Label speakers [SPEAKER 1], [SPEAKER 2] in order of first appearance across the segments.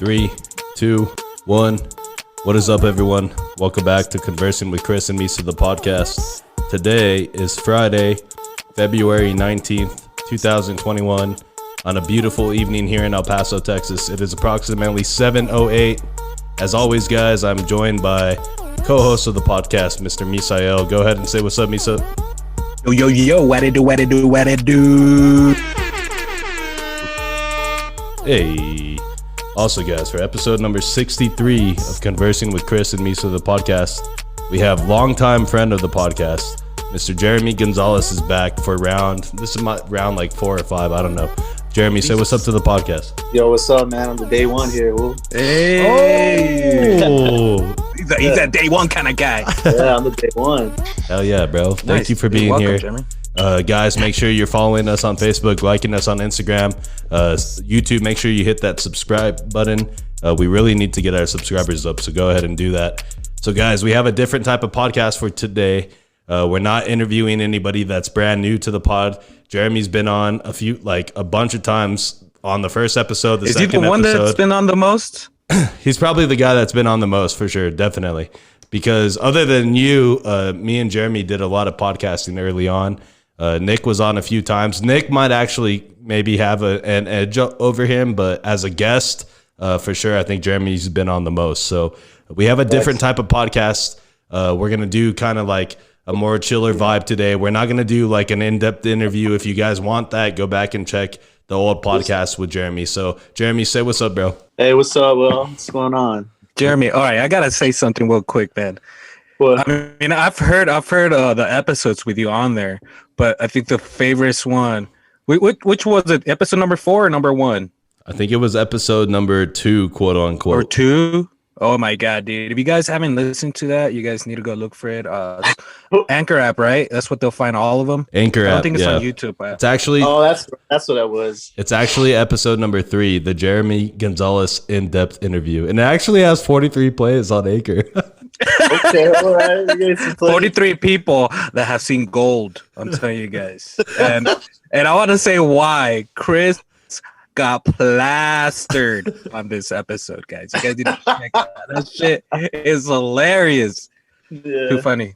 [SPEAKER 1] 3, 2, 1. What is up, everyone? Welcome back to Conversing with Chris and Misa, the podcast. Today is Friday, February 19th, 2021. On a beautiful evening here in El Paso, Texas. It is approximately 7:08. As always, guys, I'm joined by co-host of the podcast, Mr. Misael. Go ahead and say what's up, Misa.
[SPEAKER 2] Yo, what it do?
[SPEAKER 1] Hey. Also, guys, for episode number 63 of Conversing with Chris and Misa, the podcast, we have longtime friend of the podcast, Mr. Jeremy Gonzalez is back for round. This is my round like 4 or 5. I don't know. Jeremy, say what's up to the podcast.
[SPEAKER 3] Yo, what's up, man? I'm the day one here. Woo.
[SPEAKER 2] Hey.
[SPEAKER 1] Oh.
[SPEAKER 2] He's a day one kind of guy.
[SPEAKER 3] Yeah, I'm the day one.
[SPEAKER 1] Hell yeah, bro. Thank you for being
[SPEAKER 2] welcome,
[SPEAKER 1] here.
[SPEAKER 2] Jeremy.
[SPEAKER 1] Guys, make sure you're following us on Facebook, liking us on Instagram, YouTube. Make sure you hit that subscribe button. We really need to get our subscribers up, so go ahead and do that. So, guys, we have a different type of podcast for today. We're not interviewing anybody that's brand new to the pod. Jeremy's been on a bunch of times on the first episode, the second episode. Is he the one
[SPEAKER 2] that's been on the most?
[SPEAKER 1] He's probably the guy that's been on the most, for sure, definitely. Because other than you, me and Jeremy did a lot of podcasting early on. Nick was on a few times. Nick might actually maybe have an edge over him, but as a guest, for sure, I think Jeremy's been on the most. So we have a different type of podcast. We're going to do kind of like a more chiller vibe today. We're not going to do like an in-depth interview. If you guys want that, go back and check the old podcast with Jeremy. So Jeremy, say what's up, bro.
[SPEAKER 3] Hey, what's up, Will? What's going on?
[SPEAKER 2] Jeremy, all right, I got to say something real quick, man.
[SPEAKER 3] What?
[SPEAKER 2] I mean, I've heard the episodes with you on there, but I think the favorite one, which was it? Episode number 4 or number 1?
[SPEAKER 1] I think it was episode number 2, quote unquote.
[SPEAKER 2] Or 2? Oh my God, dude. If you guys haven't listened to that, you guys need to go look for it. Anchor app, right? That's what they'll find all of them.
[SPEAKER 1] Anchor app.
[SPEAKER 2] I don't think it's on YouTube.
[SPEAKER 1] It's actually.
[SPEAKER 3] Oh, that's what that was.
[SPEAKER 1] It's actually episode number 3, the Jeremy Gonzalez in-depth interview. And it actually has 43 plays on Anchor.
[SPEAKER 3] Okay, all right.
[SPEAKER 2] 43 people that have seen gold. I'm telling you guys. And I want to say why. Chris got plastered on this episode, guys. You guys need to check that. That shit is hilarious.
[SPEAKER 3] Yeah.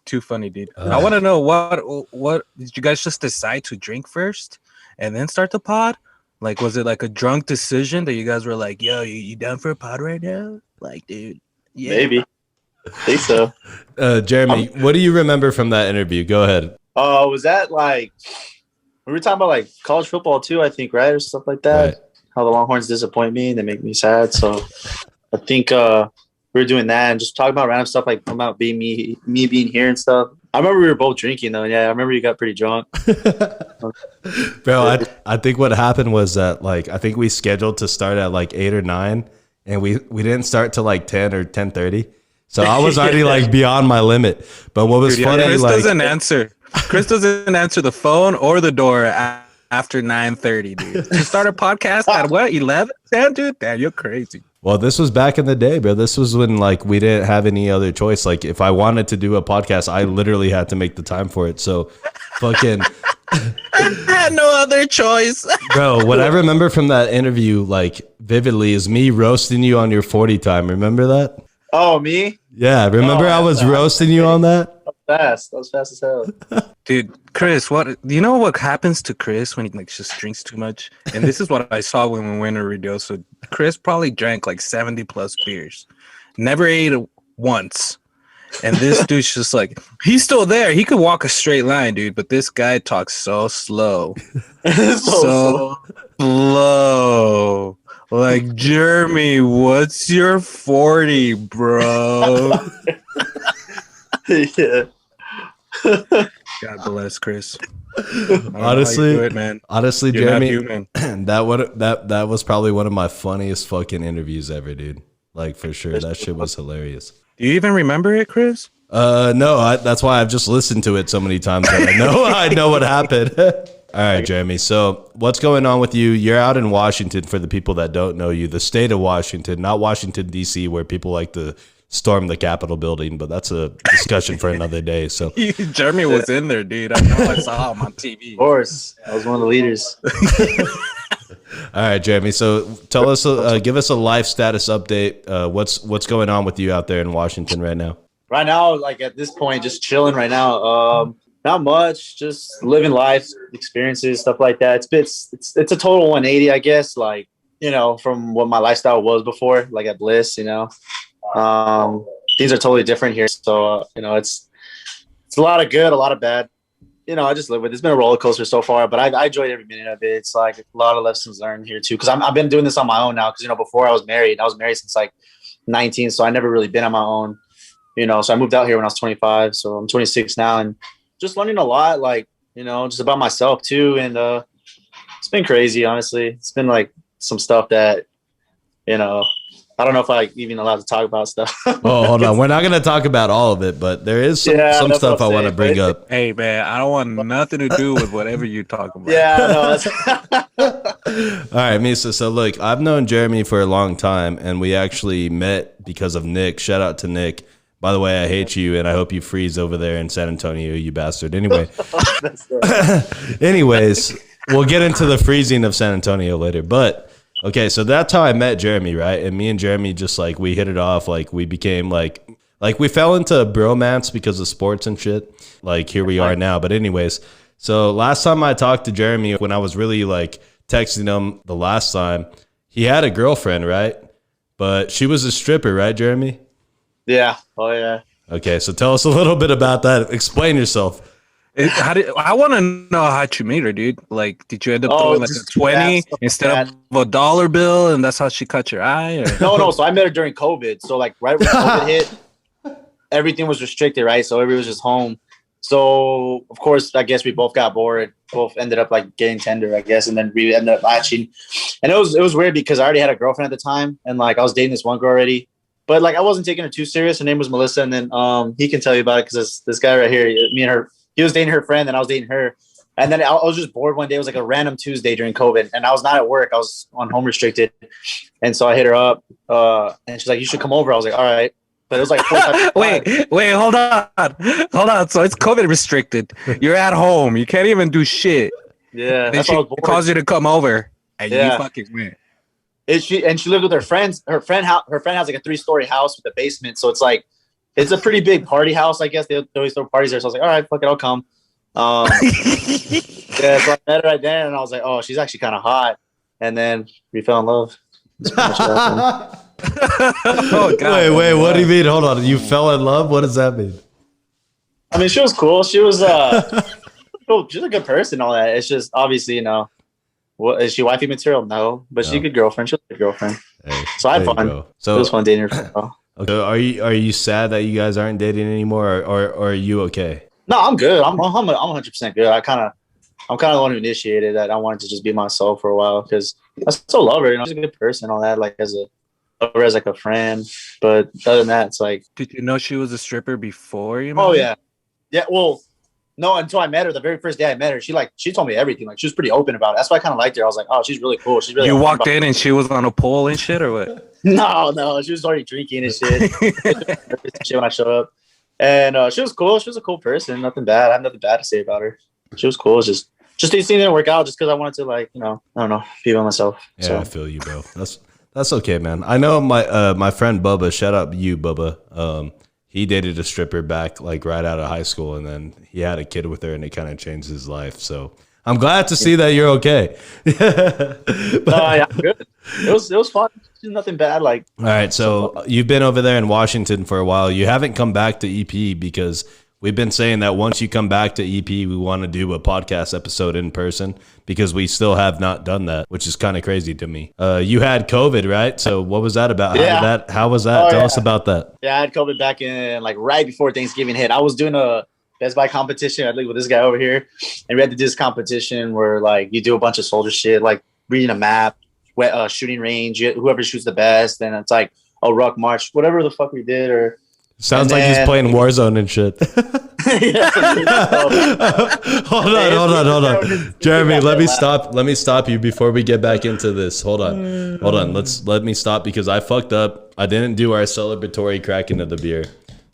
[SPEAKER 2] Too funny, dude. I want to know what did you guys just decide to drink first and then start the pod? Like, was it like a drunk decision that you guys were like, yo, you down for a pod right now? Like, dude, yeah.
[SPEAKER 3] Maybe. I think so.
[SPEAKER 1] Jeremy, what do you remember from that interview? Go ahead.
[SPEAKER 3] Was that like we were talking about like college football too, I think, right? Or stuff like that. Right. How the Longhorns disappoint me and they make me sad. So I think we were doing that and just talking about random stuff like about being me being here and stuff. I remember we were both drinking though. Yeah, I remember you got pretty drunk.
[SPEAKER 1] Bro, I think what happened was that like I think we scheduled to start at like 8 or 9 and we didn't start till like 10 or 10:30. So I was already like beyond my limit. But what was funny,
[SPEAKER 2] Chris
[SPEAKER 1] like
[SPEAKER 2] doesn't answer. Chris doesn't answer the phone or the door after 9:30, dude. To start a podcast at what, 11? Damn, dude, damn, you're crazy.
[SPEAKER 1] Well, this was back in the day, bro. This was when like we didn't have any other choice. Like if I wanted to do a podcast, I literally had to make the time for it. So fucking
[SPEAKER 2] I had no other choice.
[SPEAKER 1] Bro, what I remember from that interview like vividly is me roasting you on your 40 time. Remember that?
[SPEAKER 3] Oh, me?
[SPEAKER 1] Yeah, remember I was roasting you on that?
[SPEAKER 3] That was fast as hell.
[SPEAKER 2] Dude, Chris, do you know what happens to Chris when he like just drinks too much? And this is what I saw when we went to Ruidoso. Chris probably drank like 70 plus beers. Never ate once. And this dude's just like, he's still there. He could walk a straight line, dude. But this guy talks so slow. so slow. Like, Jeremy, what's your 40, bro?
[SPEAKER 3] Yeah.
[SPEAKER 2] God bless Chris.
[SPEAKER 1] Honestly,
[SPEAKER 2] man.
[SPEAKER 1] Honestly,
[SPEAKER 2] You're
[SPEAKER 1] Jeremy, that was probably one of my funniest fucking interviews ever, dude. Like for sure, that shit was hilarious.
[SPEAKER 2] Do you even remember it, Chris?
[SPEAKER 1] No, that's why I've just listened to it so many times that I know what happened. All right, Jeremy. So what's going on with you? You're out in Washington, for the people that don't know you, the state of Washington, not Washington, D.C., where people like to storm the Capitol building, but that's a discussion for another day. So
[SPEAKER 2] Jeremy was in there, dude. I know. I saw him on TV.
[SPEAKER 3] Of course. I was one of the leaders.
[SPEAKER 1] All right, Jeremy. So tell us, give us a life status update. What's going on with you out there in Washington right now?
[SPEAKER 3] Right now, like at this point, just chilling right now. Not much, just living life, experiences, stuff like that. It's a total 180, I guess. Like, you know, from what my lifestyle was before, like at Bliss, you know. Things are totally different here. So, you know, it's a lot of good, a lot of bad. You know, I just live with it. It's been a roller coaster so far, but I enjoyed every minute of it. It's like a lot of lessons learned here too. Cause I've been doing this on my own now. Cause, you know, before I was married since like 19. So I never really been on my own, you know, so I moved out here when I was 25. So I'm 26 now and just learning a lot, like, you know, just about myself too. And it's been crazy, honestly. It's been like some stuff that, you know, I don't know if I even allowed to talk about stuff.
[SPEAKER 1] Oh, hold on. We're not going to talk about all of it, but there is some stuff I want to bring up.
[SPEAKER 2] Hey, man, I don't want nothing to do with whatever you talk about.
[SPEAKER 3] Yeah, no.
[SPEAKER 1] All right, Misa. So look, I've known Jeremy for a long time, and we actually met because of Nick. Shout out to Nick. By the way, I hate you, and I hope you freeze over there in San Antonio, you bastard. Anyway, anyways, we'll get into the freezing of San Antonio later. But okay, so that's how I met Jeremy, right? And me and Jeremy just like we hit it off. Like we became like we fell into bromance because of sports and shit. Like here we are now. But anyways, so last time I talked to Jeremy, when I was really like texting him the last time, he had a girlfriend, right? But she was a stripper, right, Jeremy?
[SPEAKER 3] Yeah. Oh, yeah.
[SPEAKER 1] Okay, so tell us a little bit about that. Explain yourself.
[SPEAKER 2] I want to know how you made her, dude. Like, did you end up throwing like a 20 instead of a dollar bill, and that's how she cut your eye? Or?
[SPEAKER 3] No. So I met her during COVID. So like right when COVID hit, everything was restricted, right? So everybody was just home. So of course, I guess we both got bored. Both ended up like getting Tinder, I guess, and then we ended up matching. And it was weird because I already had a girlfriend at the time, and like I was dating this one girl already. But like I wasn't taking her too serious. Her name was Melissa, and then he can tell you about it because this guy right here, me and her, he was dating her friend, and I was dating her. And then I was just bored one day. It was like a random Tuesday during COVID, and I was not at work. I was on home restricted, and so I hit her up, and she's like, "You should come over." I was like, "All right," but it was like
[SPEAKER 2] wait, hold on. So it's COVID restricted. You're at home. You can't even do shit.
[SPEAKER 3] Yeah,
[SPEAKER 2] then she calls you to come over, and you fucking went.
[SPEAKER 3] She lived with her friends. Her friend has like a 3-story house with a basement, so it's like it's a pretty big party house. I guess they always throw parties there. So I was like, all right, fuck it, I'll come. Yeah, so I met her right there, and I was like, oh, she's actually kind of hot. And then we fell in love.
[SPEAKER 2] Oh, God.
[SPEAKER 1] Wait, what do you mean? Hold on, you fell in love? What does that mean?
[SPEAKER 3] I mean, she was cool. She was she's a good person. All that. It's just obviously, you know. What is she wifey material? No, but she's a good girlfriend. She's a good girlfriend. Hey, so I had fun. So it was fun dating her for a while.
[SPEAKER 1] Okay. Are you sad that you guys aren't dating anymore, or are you okay?
[SPEAKER 3] No, I'm good. I'm 100% good. I'm kind of the one who initiated that. I wanted to just be myself for a while because I still love her. You know, she's a good person. All that, like as like a friend. But other than that, it's like.
[SPEAKER 2] Did you know she was a stripper before you met her?
[SPEAKER 3] Oh yeah. Well. No, until I met her, the very first day I met her, she told me everything. Like she was pretty open about it. That's why I kind of liked her. I was like, oh, she's really cool. She's really.
[SPEAKER 2] You walked in and she was on a pole and shit, or what?
[SPEAKER 3] No, she was already drinking and shit. Shit when I showed up, and she was cool. She was a cool person. Nothing bad. I have nothing bad to say about her. She was cool. It's just these things didn't work out just because I wanted to like I don't know, be by myself.
[SPEAKER 1] Yeah,
[SPEAKER 3] so.
[SPEAKER 1] I feel you, bro. That's okay, man. I know my friend Bubba. Shout out you, Bubba. He dated a stripper back like right out of high school, and then he had a kid with her, and it kind of changed his life. So I'm glad to see that you're okay.
[SPEAKER 3] Yeah, I'm good. It was fun. Nothing bad. Like
[SPEAKER 1] all right, so you've been over there in Washington for a while. You haven't come back to EP because we've been saying that once you come back to EP, we want to do a podcast episode in person because we still have not done that, which is kind of crazy to me. You had COVID, right? So what was that about?
[SPEAKER 3] Yeah.
[SPEAKER 1] How was that? Tell us about that.
[SPEAKER 3] Yeah, I had COVID back in like right before Thanksgiving hit. I was doing a Best Buy competition. I think with this guy over here, and we had to do this competition where like you do a bunch of soldier shit, like reading a map, shooting range, whoever shoots the best, and it's like a ruck march, whatever the fuck we did, or.
[SPEAKER 1] Sounds like he's playing Warzone and shit. Hold on. Jeremy, let me stop you before we get back into this. Hold on. Let me stop because I fucked up. I didn't do our celebratory cracking of the beer.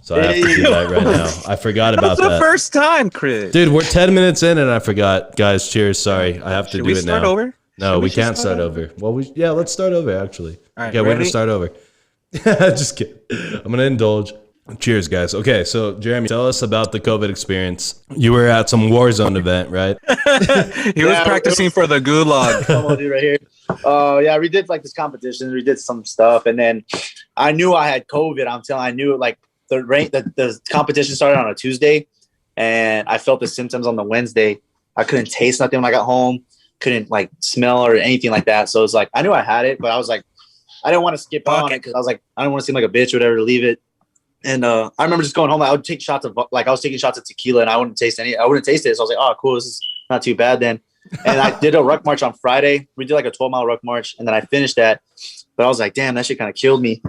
[SPEAKER 1] So I have to do that right now. I forgot about that.
[SPEAKER 2] That's the first time, Chris.
[SPEAKER 1] Dude, we're 10 minutes in and I forgot. Guys, cheers. Sorry. I have to do it now.
[SPEAKER 2] Should we start over?
[SPEAKER 1] No, we can't start over. Well, let's start over, actually.
[SPEAKER 2] All right,
[SPEAKER 1] okay, we're going to
[SPEAKER 2] ready?
[SPEAKER 1] start over. Just kidding. I'm going to indulge. Cheers, guys. Okay, so Jeremy, tell us about the COVID experience. You were at some Warzone event, right?
[SPEAKER 2] He was practicing for the gulag.
[SPEAKER 3] Come on, dude, right here. Yeah, we did like this competition. We did some stuff, and then I knew I had COVID. I knew like the competition started on a Tuesday, and I felt the symptoms on the Wednesday. I couldn't taste nothing when I got home. Couldn't like smell or anything like that. So it's like I knew I had it, but I was like, I didn't want to skip on it because I was like, I don't want to seem like a bitch or whatever to leave it. And I remember just going home. I would take shots of I was taking shots of tequila, and I wouldn't taste it. So I was like, oh, cool. This is not too bad then. And I did a ruck march on Friday. We did like a 12-mile ruck march, and then I finished that. But I was like, damn, that shit kind of killed me.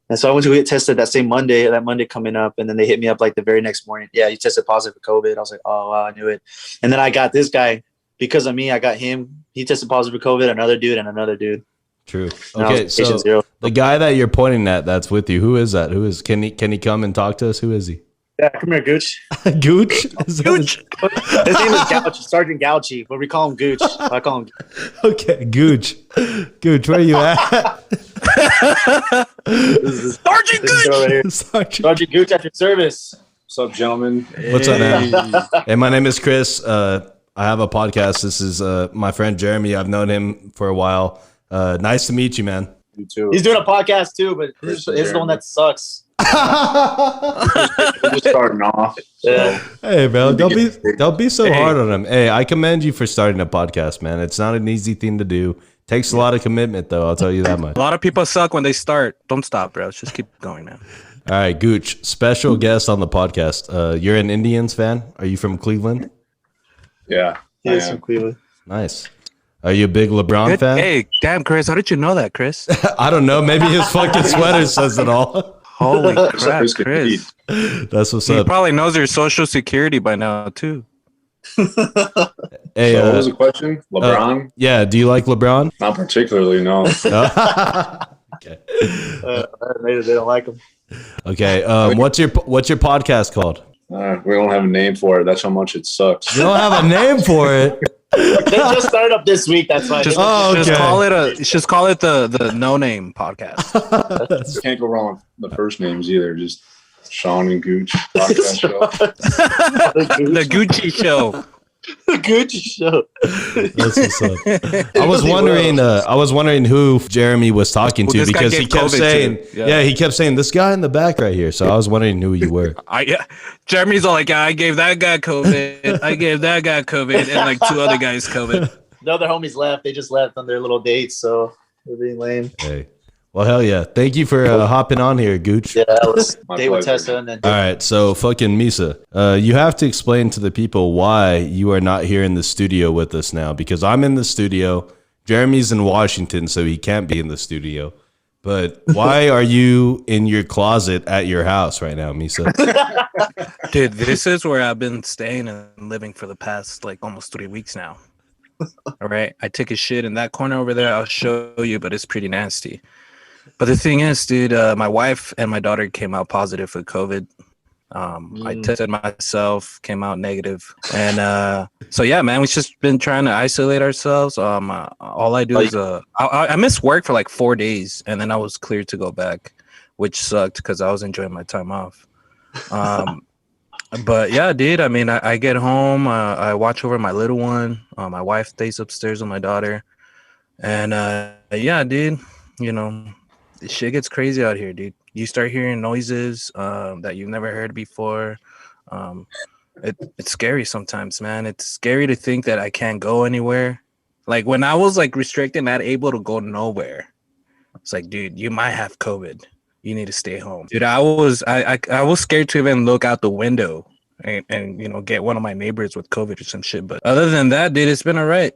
[SPEAKER 3] And so I went to get tested that Monday coming up, and then they hit me up like the very next morning. Yeah, you tested positive for COVID. I was like, oh, wow, I knew it. And then I got this guy because of me. I got him. He tested positive for COVID. Another dude.
[SPEAKER 1] True. Okay, so the guy that you're pointing at that's with you, who is that? Can he come and talk to us? Who is he?
[SPEAKER 3] Yeah, come here, Gooch.
[SPEAKER 1] Gooch?
[SPEAKER 3] Gooch. His name is Gouch, Sergeant Gouchy, but we call him Gooch. I call him.
[SPEAKER 1] Okay, Gooch. Gooch, where are you at?
[SPEAKER 3] Sergeant Gooch. Sergeant Gooch at your service.
[SPEAKER 4] What's up, gentlemen?
[SPEAKER 1] What's up, man? Hey, my name is Chris. I have a podcast. This is my friend Jeremy. I've known him for a while. Nice to meet you, man.
[SPEAKER 4] You too.
[SPEAKER 3] He's doing a podcast too, but his is the one that sucks.
[SPEAKER 4] Just starting off.
[SPEAKER 3] Yeah.
[SPEAKER 1] Hey, bro, don't be so hard on him. Hey, I commend you for starting a podcast, man. It's not an easy thing to do. Takes a lot of commitment, though. I'll tell you that much.
[SPEAKER 2] A lot of people suck when they start. Don't stop, bro. Just keep going, man.
[SPEAKER 1] All right, Gooch, special guest on the podcast. You're an Indians fan? Are you from Cleveland?
[SPEAKER 4] Yeah.
[SPEAKER 3] He's from Cleveland.
[SPEAKER 1] Nice. Are you a big LeBron fan?
[SPEAKER 2] Hey, damn, Chris. How did you know that, Chris?
[SPEAKER 1] I don't know. Maybe his fucking sweater says it all.
[SPEAKER 2] Holy crap, Chris.
[SPEAKER 1] That's what's
[SPEAKER 2] He
[SPEAKER 1] up.
[SPEAKER 2] probably knows your social security by now, too.
[SPEAKER 1] Hey,
[SPEAKER 4] what was the question? LeBron?
[SPEAKER 1] Yeah, do you like LeBron?
[SPEAKER 4] Not particularly, no.
[SPEAKER 1] Okay.
[SPEAKER 3] They don't like him.
[SPEAKER 1] Okay. What's your podcast called?
[SPEAKER 4] We don't have a name for it. That's how much it sucks.
[SPEAKER 1] You don't have a name for it.
[SPEAKER 3] They just started up this week. That's why.
[SPEAKER 2] Just call it the No Name Podcast.
[SPEAKER 4] You can't go wrong with the first names either. Just Sean and Gooch podcast show.
[SPEAKER 2] The Gucci Show.
[SPEAKER 3] The Gucci Show.
[SPEAKER 1] That's what's up. I was wondering who Jeremy was talking to because he kept saying, he kept saying this guy in the back right here. So I was wondering who you were.
[SPEAKER 2] Jeremy's all like, I gave that guy COVID. I gave that guy COVID, and like 2 other guys COVID.
[SPEAKER 3] The other homies left. They just left on their little dates, so they're being lame.
[SPEAKER 1] Hey. Well, hell yeah. Thank you for hopping on here, Gooch.
[SPEAKER 3] Yeah, that was
[SPEAKER 4] My
[SPEAKER 3] date with
[SPEAKER 4] pleasure.
[SPEAKER 3] Tessa. And then
[SPEAKER 1] All right, so fucking Misa, you have to explain to the people why you are not here in the studio with us now, because I'm in the studio. Jeremy's in Washington, so he can't be in the studio. But why are you in your closet at your house right now, Misa?
[SPEAKER 2] Dude, this is where I've been staying and living for the past like almost 3 weeks now. All right, I took a shit in that corner over there. I'll show you, but it's pretty nasty. But the thing is, dude, my wife and my daughter came out positive for COVID. I tested myself, came out negative. And so, yeah, man, we've just been trying to isolate ourselves. All I do is I missed work for like 4 days, and then I was cleared to go back, which sucked because I was enjoying my time off. But, yeah, dude, I mean, I get home. I watch over my little one. My wife stays upstairs with my daughter. And, yeah, dude, you know, shit gets crazy out here, dude. You start hearing noises that you've never heard before. It's scary sometimes, man. It's scary to think that I can't go anywhere. Like when I was like restricted, not able to go nowhere. It's like, dude, you might have COVID. You need to stay home, dude. I was scared to even look out the window and you know get one of my neighbors with COVID or some shit. But other than that, dude, it's been all right.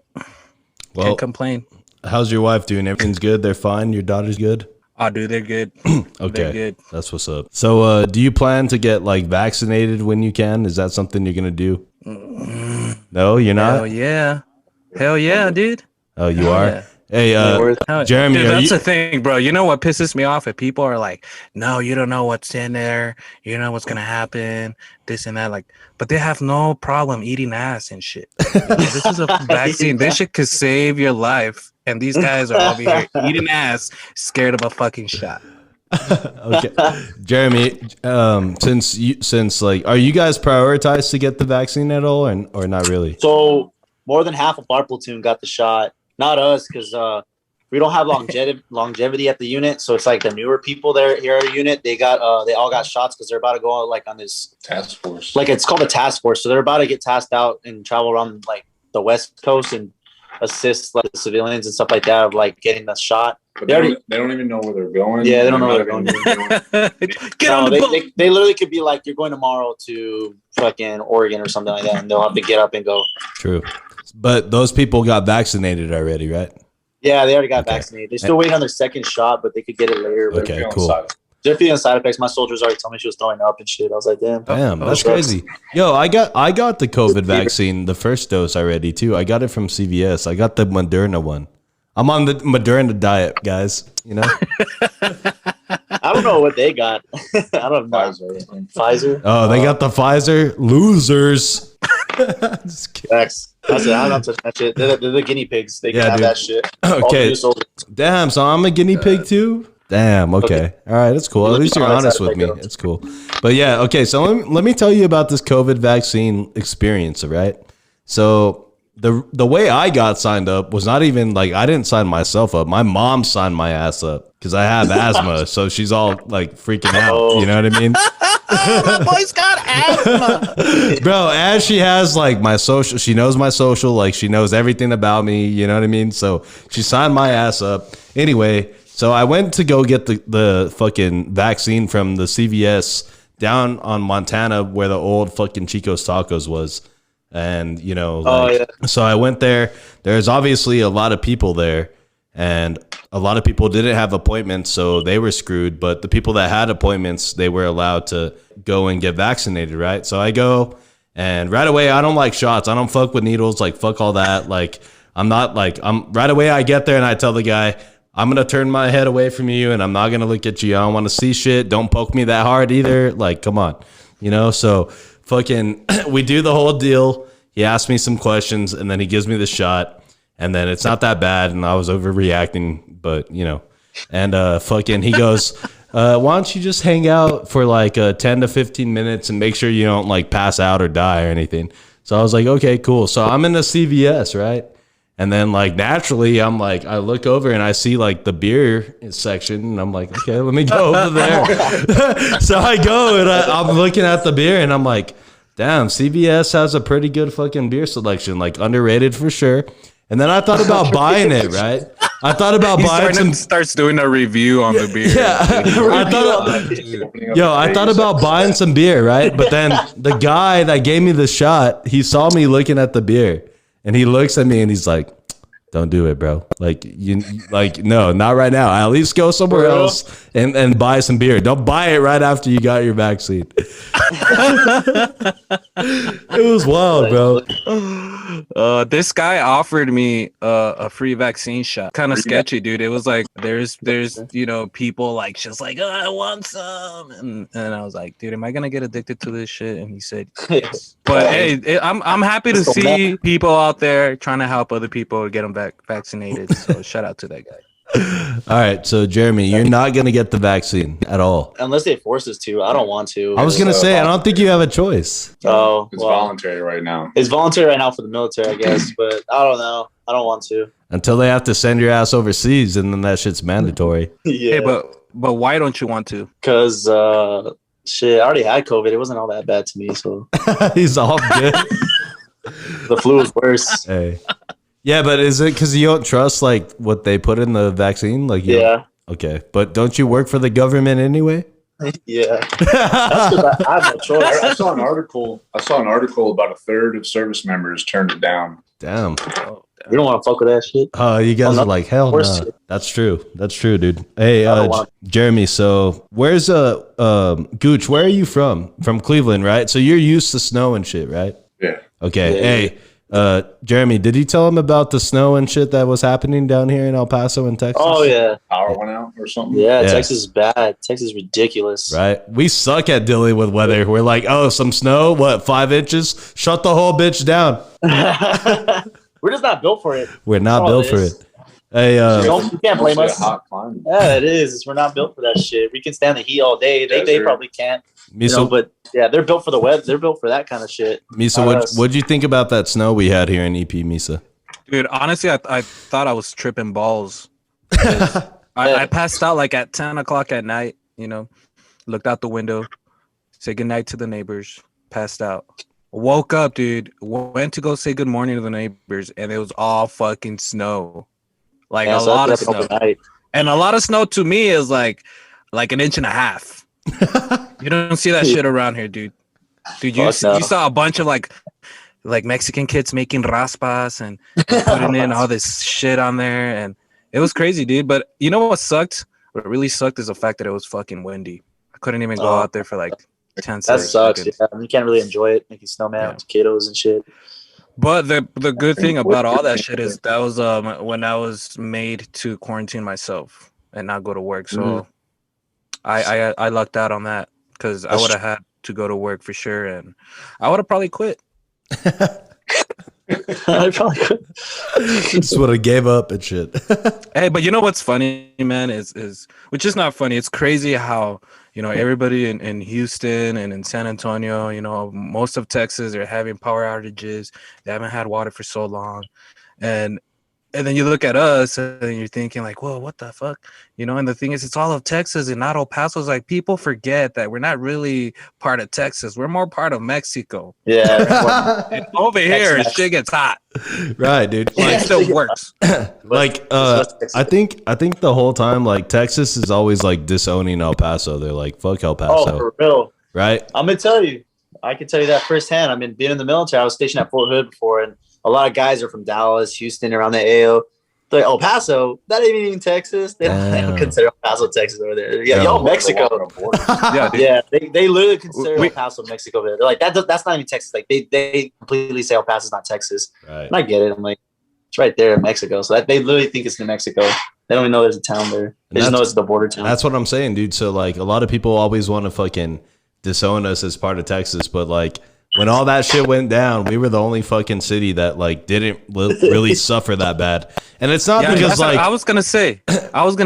[SPEAKER 1] Well,
[SPEAKER 2] can't complain.
[SPEAKER 1] How's your wife doing? Everything's good? They're fine? Your daughter's good?
[SPEAKER 2] Oh, dude, they're good.
[SPEAKER 1] Okay,
[SPEAKER 2] They're good.
[SPEAKER 1] That's what's up. So, do you plan to get like vaccinated when you can? Is that something you're gonna do? No, you're not.
[SPEAKER 2] Hell yeah, dude.
[SPEAKER 1] Oh, you are.
[SPEAKER 2] Yeah.
[SPEAKER 1] Hey,
[SPEAKER 3] Worth-
[SPEAKER 1] Jeremy,
[SPEAKER 2] Dude,
[SPEAKER 1] are
[SPEAKER 2] that's
[SPEAKER 1] you,
[SPEAKER 2] the thing, bro. You know what pisses me off? If people are like, "No, you don't know what's in there. You know what's gonna happen. This and that." Like, but they have no problem eating ass and shit. You know, this is a vaccine. This shit could save your life. And these guys are over here eating ass, scared of a fucking shot.
[SPEAKER 1] okay, Jeremy, since like, are you guys prioritized to get the vaccine at all, or not really?
[SPEAKER 3] So more than half of our platoon got the shot. Not us, because we don't have longevity at the unit. So it's like the newer people there here at our unit. They all got shots because they're about to go out like on this
[SPEAKER 4] Task force.
[SPEAKER 3] like it's called a task force. So they're about to get tasked out and travel around like the West Coast and assist like the civilians and stuff like that of like getting the shot.
[SPEAKER 4] But they don't even know where they're going.
[SPEAKER 3] Yeah, they don't know where they're going.
[SPEAKER 2] Get on the boat.
[SPEAKER 3] They literally could be like, you're going tomorrow to fucking Oregon or something like that, and they'll have to get up and go.
[SPEAKER 1] True, but those people got vaccinated already, right?
[SPEAKER 3] Yeah, they already got vaccinated. They're still waiting on their second shot, but they could get it later. But
[SPEAKER 1] Okay, cool.
[SPEAKER 3] they're feeling side effects. My soldiers already told me she was throwing up and shit. I was like, damn.
[SPEAKER 1] Damn, that's crazy. Yo, I got the COVID vaccine, the first dose already too. I got it from CVS. I got the Moderna one. I'm on the Moderna diet, guys. You know.
[SPEAKER 3] I don't know what they got. I don't know. Pfizer.
[SPEAKER 1] Oh, they got the Pfizer losers. Just kidding.
[SPEAKER 3] Facts. I said, I'm not touching that shit. They're the guinea pigs. They can have
[SPEAKER 1] dude.
[SPEAKER 3] that shit.
[SPEAKER 1] Okay. Damn, so I'm a guinea pig too? Damn, okay. All right, that's cool. At least you're honest with me. It's cool. But yeah, okay, so let me tell you about this COVID vaccine experience, all right? So the way I got signed up was not even like I didn't sign myself up. My mom signed my ass up because I have asthma, so she's all like freaking out. You know what I mean?
[SPEAKER 2] My boy's got asthma.
[SPEAKER 1] Bro, as she has like my social, she knows my social, like she knows everything about me, you know what I mean? So she signed my ass up. Anyway, so I went to go get the fucking vaccine from the CVS down on Montana where the old fucking Chico's Tacos was. And, you know, like, so I went there. There's obviously a lot of people there, and a lot of people didn't have appointments, so they were screwed. But the people that had appointments, they were allowed to go and get vaccinated, right? So I go, and right away, I don't like shots. I don't fuck with needles. Like, fuck all that. Like, I'm right away, I get there, and I tell the guy, I'm going to turn my head away from you, and I'm not going to look at you. I don't want to see shit. Don't poke me that hard either. Like, come on. You know, so fucking, we do the whole deal. He asks me some questions, and then he gives me the shot, and then it's not that bad, and I was overreacting, but, you know. And fucking, he goes, why don't you just hang out for like 10 to 15 minutes and make sure you don't like pass out or die or anything. So I was like, okay, cool. So I'm in the CVS, right? And then like naturally I'm like, I look over and I see like the beer section and I'm like, okay, let me go over there. So I go and I'm looking at the beer and I'm like, damn, CVS has a pretty good fucking beer selection, like underrated for sure. And then I thought about buying it, right? I thought about buying some.
[SPEAKER 2] Starts doing a review on the beer.
[SPEAKER 1] Yeah, I thought about buying some beer, right? But then the guy that gave me the shot, he saw me looking at the beer, and he looks at me and he's like, "Don't do it, bro. No, not right now. At least go somewhere else and buy some beer. Don't buy it right after you got your vaccine." It was wild, bro.
[SPEAKER 2] This guy offered me a free vaccine shot. Kind of sketchy, dude. It was like there's people like just like, oh, I want some, and I was like, dude, am I gonna get addicted to this shit? And he said yes. But hey, I'm happy to see people out there trying to help other people get them vaccinated. So shout out to that guy.
[SPEAKER 1] All right, so Jeremy, you're not gonna get the vaccine at all,
[SPEAKER 3] unless they force us to. I don't want to.
[SPEAKER 1] I was gonna say, I don't think you have a choice.
[SPEAKER 3] Oh,
[SPEAKER 4] it's voluntary right now.
[SPEAKER 3] It's voluntary right now for the military, I guess, but I don't know. I don't want to
[SPEAKER 1] until they have to send your ass overseas, and then that shit's mandatory.
[SPEAKER 3] Yeah,
[SPEAKER 2] hey, but why don't you want to?
[SPEAKER 3] Because shit, I already had COVID. It wasn't all that bad to me, so
[SPEAKER 1] he's all good.
[SPEAKER 3] The flu was worse.
[SPEAKER 1] Hey. Yeah, but is it because you don't trust like what they put in the vaccine? Like,
[SPEAKER 3] yeah.
[SPEAKER 1] Okay, but don't you work for the government anyway?
[SPEAKER 3] Yeah. That's because I have no choice.
[SPEAKER 4] I saw an article about a third of service members turned it down.
[SPEAKER 1] Damn.
[SPEAKER 3] We don't want to fuck with that shit.
[SPEAKER 1] Oh, you guys are like, hell no. That's true. That's true, dude. Hey, Jeremy, so where's Gooch, where are you from? From Cleveland, right? So you're used to snow and shit, right?
[SPEAKER 4] Yeah.
[SPEAKER 1] Okay.
[SPEAKER 3] Yeah.
[SPEAKER 1] Hey, Jeremy, did you tell him about the snow and shit that was happening down here in El Paso and Texas?
[SPEAKER 3] Oh yeah,
[SPEAKER 4] Power went out or something.
[SPEAKER 3] yeah. Texas is bad. Texas is ridiculous.
[SPEAKER 1] Right. We suck at dealing with weather. We're like, oh, some snow, what, 5 inches? Shut the whole bitch down.
[SPEAKER 3] We're just not built for it.
[SPEAKER 1] We're not built for it. Hey,
[SPEAKER 3] you can't blame us.
[SPEAKER 4] Hot climate.
[SPEAKER 3] Yeah, it is. We're not built for that shit. We can stand the heat all day. They probably can't.
[SPEAKER 1] Miso,
[SPEAKER 3] but yeah, they're built for the weather. They're built for that kind of shit.
[SPEAKER 1] Misa, what'd you think about that snow we had here in EP, Misa?
[SPEAKER 2] Dude, honestly, I thought I was tripping balls. I passed out like at 10 o'clock at night, looked out the window, say goodnight to the neighbors, passed out. Woke up, dude, went to go say good morning to the neighbors, and it was all fucking snow. Like a lot of snow. And a lot of snow to me is like an inch and a half. You don't see that shit around here, dude. Dude, you saw a bunch of like Mexican kids making raspas and putting in all this shit on there, and it was crazy, dude. But you know what sucked? What really sucked is the fact that it was fucking windy. I couldn't even go out there for like 10 seconds.
[SPEAKER 3] That sucks. Yeah. You can't really enjoy it, making snowman with kiddos and shit.
[SPEAKER 2] But the good thing about all that shit is that was when I was made to quarantine myself and not go to work. So I lucked out on that because I would have had to go to work for sure, and I would have probably quit.
[SPEAKER 3] I probably could.
[SPEAKER 1] Just would have gave up and shit.
[SPEAKER 2] Hey, but you know what's funny, man, is which is not funny. It's crazy how everybody in Houston and in San Antonio, most of Texas are having power outages. They haven't had water for so long, and then you look at us and you're thinking like, whoa, what the fuck? And the thing is, it's all of Texas and not El Paso. It's like people forget that we're not really part of Texas. We're more part of Mexico.
[SPEAKER 3] Yeah.
[SPEAKER 2] And over here, shit gets hot.
[SPEAKER 1] Right, dude.
[SPEAKER 2] It still works.
[SPEAKER 1] I think the whole time, like, Texas is always like disowning El Paso. They're like, fuck El Paso.
[SPEAKER 3] Oh, for real.
[SPEAKER 1] Right?
[SPEAKER 3] I'm going to tell you. I can tell you that firsthand. I mean, being in the military, I was stationed at Fort Hood before, and a lot of guys are from Dallas, Houston, around the AO. They're like, El Paso, that ain't even Texas. They don't consider El Paso Texas over there. Yeah, y'all Mexico. Yeah, they literally consider El Paso Mexico. They're like, that's not even Texas. Like they completely say El Paso's not Texas.
[SPEAKER 1] Right.
[SPEAKER 3] And I get it. I'm like, it's right there in Mexico. So they literally think it's New Mexico. They don't even know there's a town there. They just know it's the border town.
[SPEAKER 1] That's what I'm saying, dude. So like, a lot of people always want to fucking disown us as part of Texas, but like, when all that shit went down, we were the only fucking city that like didn't really suffer that bad. And it's not because like
[SPEAKER 2] I was gonna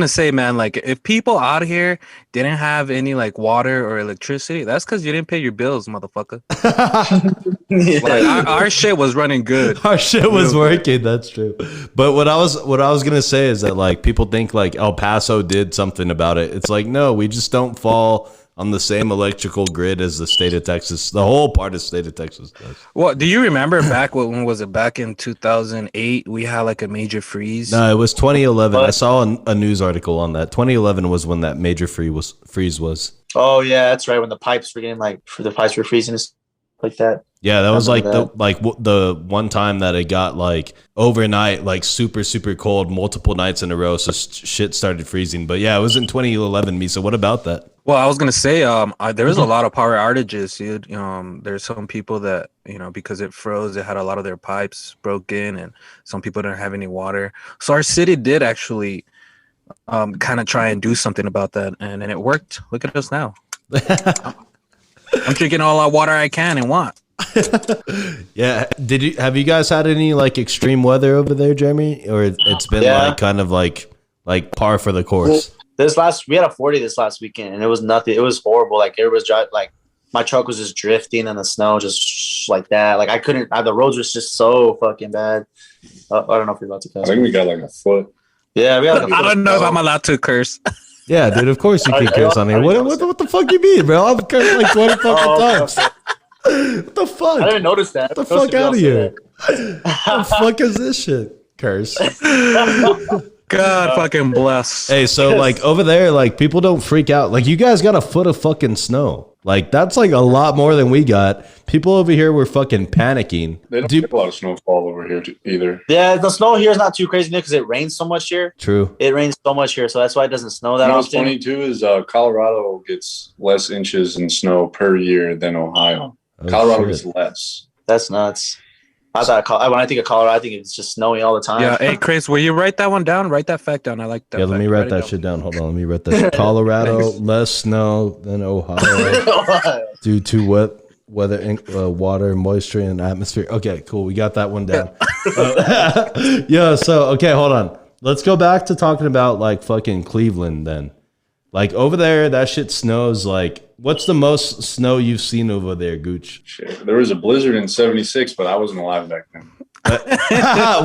[SPEAKER 2] say, man, like if people out here didn't have any like water or electricity, that's because you didn't pay your bills, motherfucker. Like our shit was running good.
[SPEAKER 1] Our shit was working. That's true. But what I was gonna say is that like people think like El Paso did something about it. It's like, no, we just don't fall on the same electrical grid as the state of Texas. The whole part of the state of Texas does.
[SPEAKER 2] Well, do you remember back when was it? Back in 2008, we had like a major freeze.
[SPEAKER 1] No, it was 2011. I saw a news article on that. 2011 was when that major freeze was.
[SPEAKER 3] Oh yeah, that's right. When the pipes were getting the pipes were freezing and stuff like that.
[SPEAKER 1] Yeah, that was the one time that it got like overnight, like super, super cold, multiple nights in a row. So shit started freezing. But yeah, it was in 2011, Misa. What about that?
[SPEAKER 2] Well, I was gonna say, there was a lot of power outages, dude. There's some people that, because it froze, they had a lot of their pipes broken, and some people didn't have any water. So our city did actually, kind of try and do something about that, and it worked. Look at us now. I'm drinking all our water I can and want.
[SPEAKER 1] Yeah. Have you guys had any like extreme weather over there, Jeremy? Or it's been like kind of like par for the course?
[SPEAKER 3] We had a 40 this last weekend, and it was nothing. It was horrible. Like everybody was driving, like my truck was just drifting in the snow, just like that. Like I couldn't. The roads were just so fucking bad. I don't know if you're about to cuss.
[SPEAKER 4] I think we got like a foot.
[SPEAKER 3] Yeah, we got. Like
[SPEAKER 2] I don't know if I'm allowed to curse.
[SPEAKER 1] Yeah, dude. Of course you can curse on here. What the fuck you mean, bro? I've cursed like 20 fucking times. What the fuck?
[SPEAKER 3] I didn't notice that.
[SPEAKER 1] Get the fuck out of here. What the fuck is this shit? Curse.
[SPEAKER 2] God fucking bless.
[SPEAKER 1] Hey, so like over there, like people don't freak out. Like you guys got a foot of fucking snow. Like that's like a lot more than we got. People over here were fucking panicking.
[SPEAKER 4] They don't get a lot of snowfall over here either.
[SPEAKER 3] Yeah, the snow here is not too crazy because it rains so much here.
[SPEAKER 1] True.
[SPEAKER 3] It rains so much here, so that's why it doesn't snow that often.
[SPEAKER 4] What's funny too is Colorado gets less inches in snow per year than Ohio. Colorado gets less.
[SPEAKER 3] That's nuts. I thought when I think of Colorado, I think it's just snowing all the time.
[SPEAKER 2] Yeah. Hey, Chris, will you write that one down? Write that fact down. I like that.
[SPEAKER 1] Yeah, let me write that shit down. Hold on, let me write that shit. Colorado, less snow than Ohio due to weather, water, moisture, and atmosphere. Okay, cool. We got that one down. Yeah, so, okay, hold on. Let's go back to talking about, like, fucking Cleveland then. Like, over there, that shit snows, like, what's the most snow you've seen over there, Gooch?
[SPEAKER 4] Shit. There was a blizzard in '76, but I wasn't alive back then.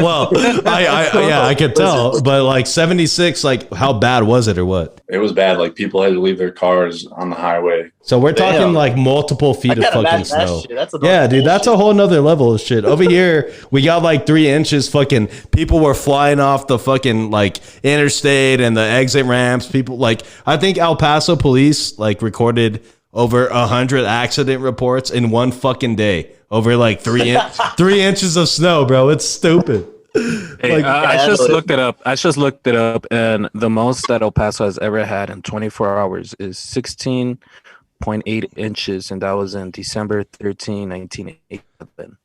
[SPEAKER 1] Well, I could tell, but like 76, like how bad was it or what?
[SPEAKER 4] It was bad. Like people had to leave their cars on the highway.
[SPEAKER 1] So we're talking like multiple feet of fucking snow. Yeah, dude, that's a whole nother level of shit. Over here, we got like 3 inches. Fucking people were flying off the fucking like interstate and the exit ramps. People like, I think El Paso police like recorded over 100 accident reports in one fucking day over like 3 inches of snow, bro. It's stupid.
[SPEAKER 2] Hey,
[SPEAKER 1] Like,
[SPEAKER 2] I just looked it up. And the most that El Paso has ever had in 24 hours is 16.8 inches, and that was in December 13, 1987.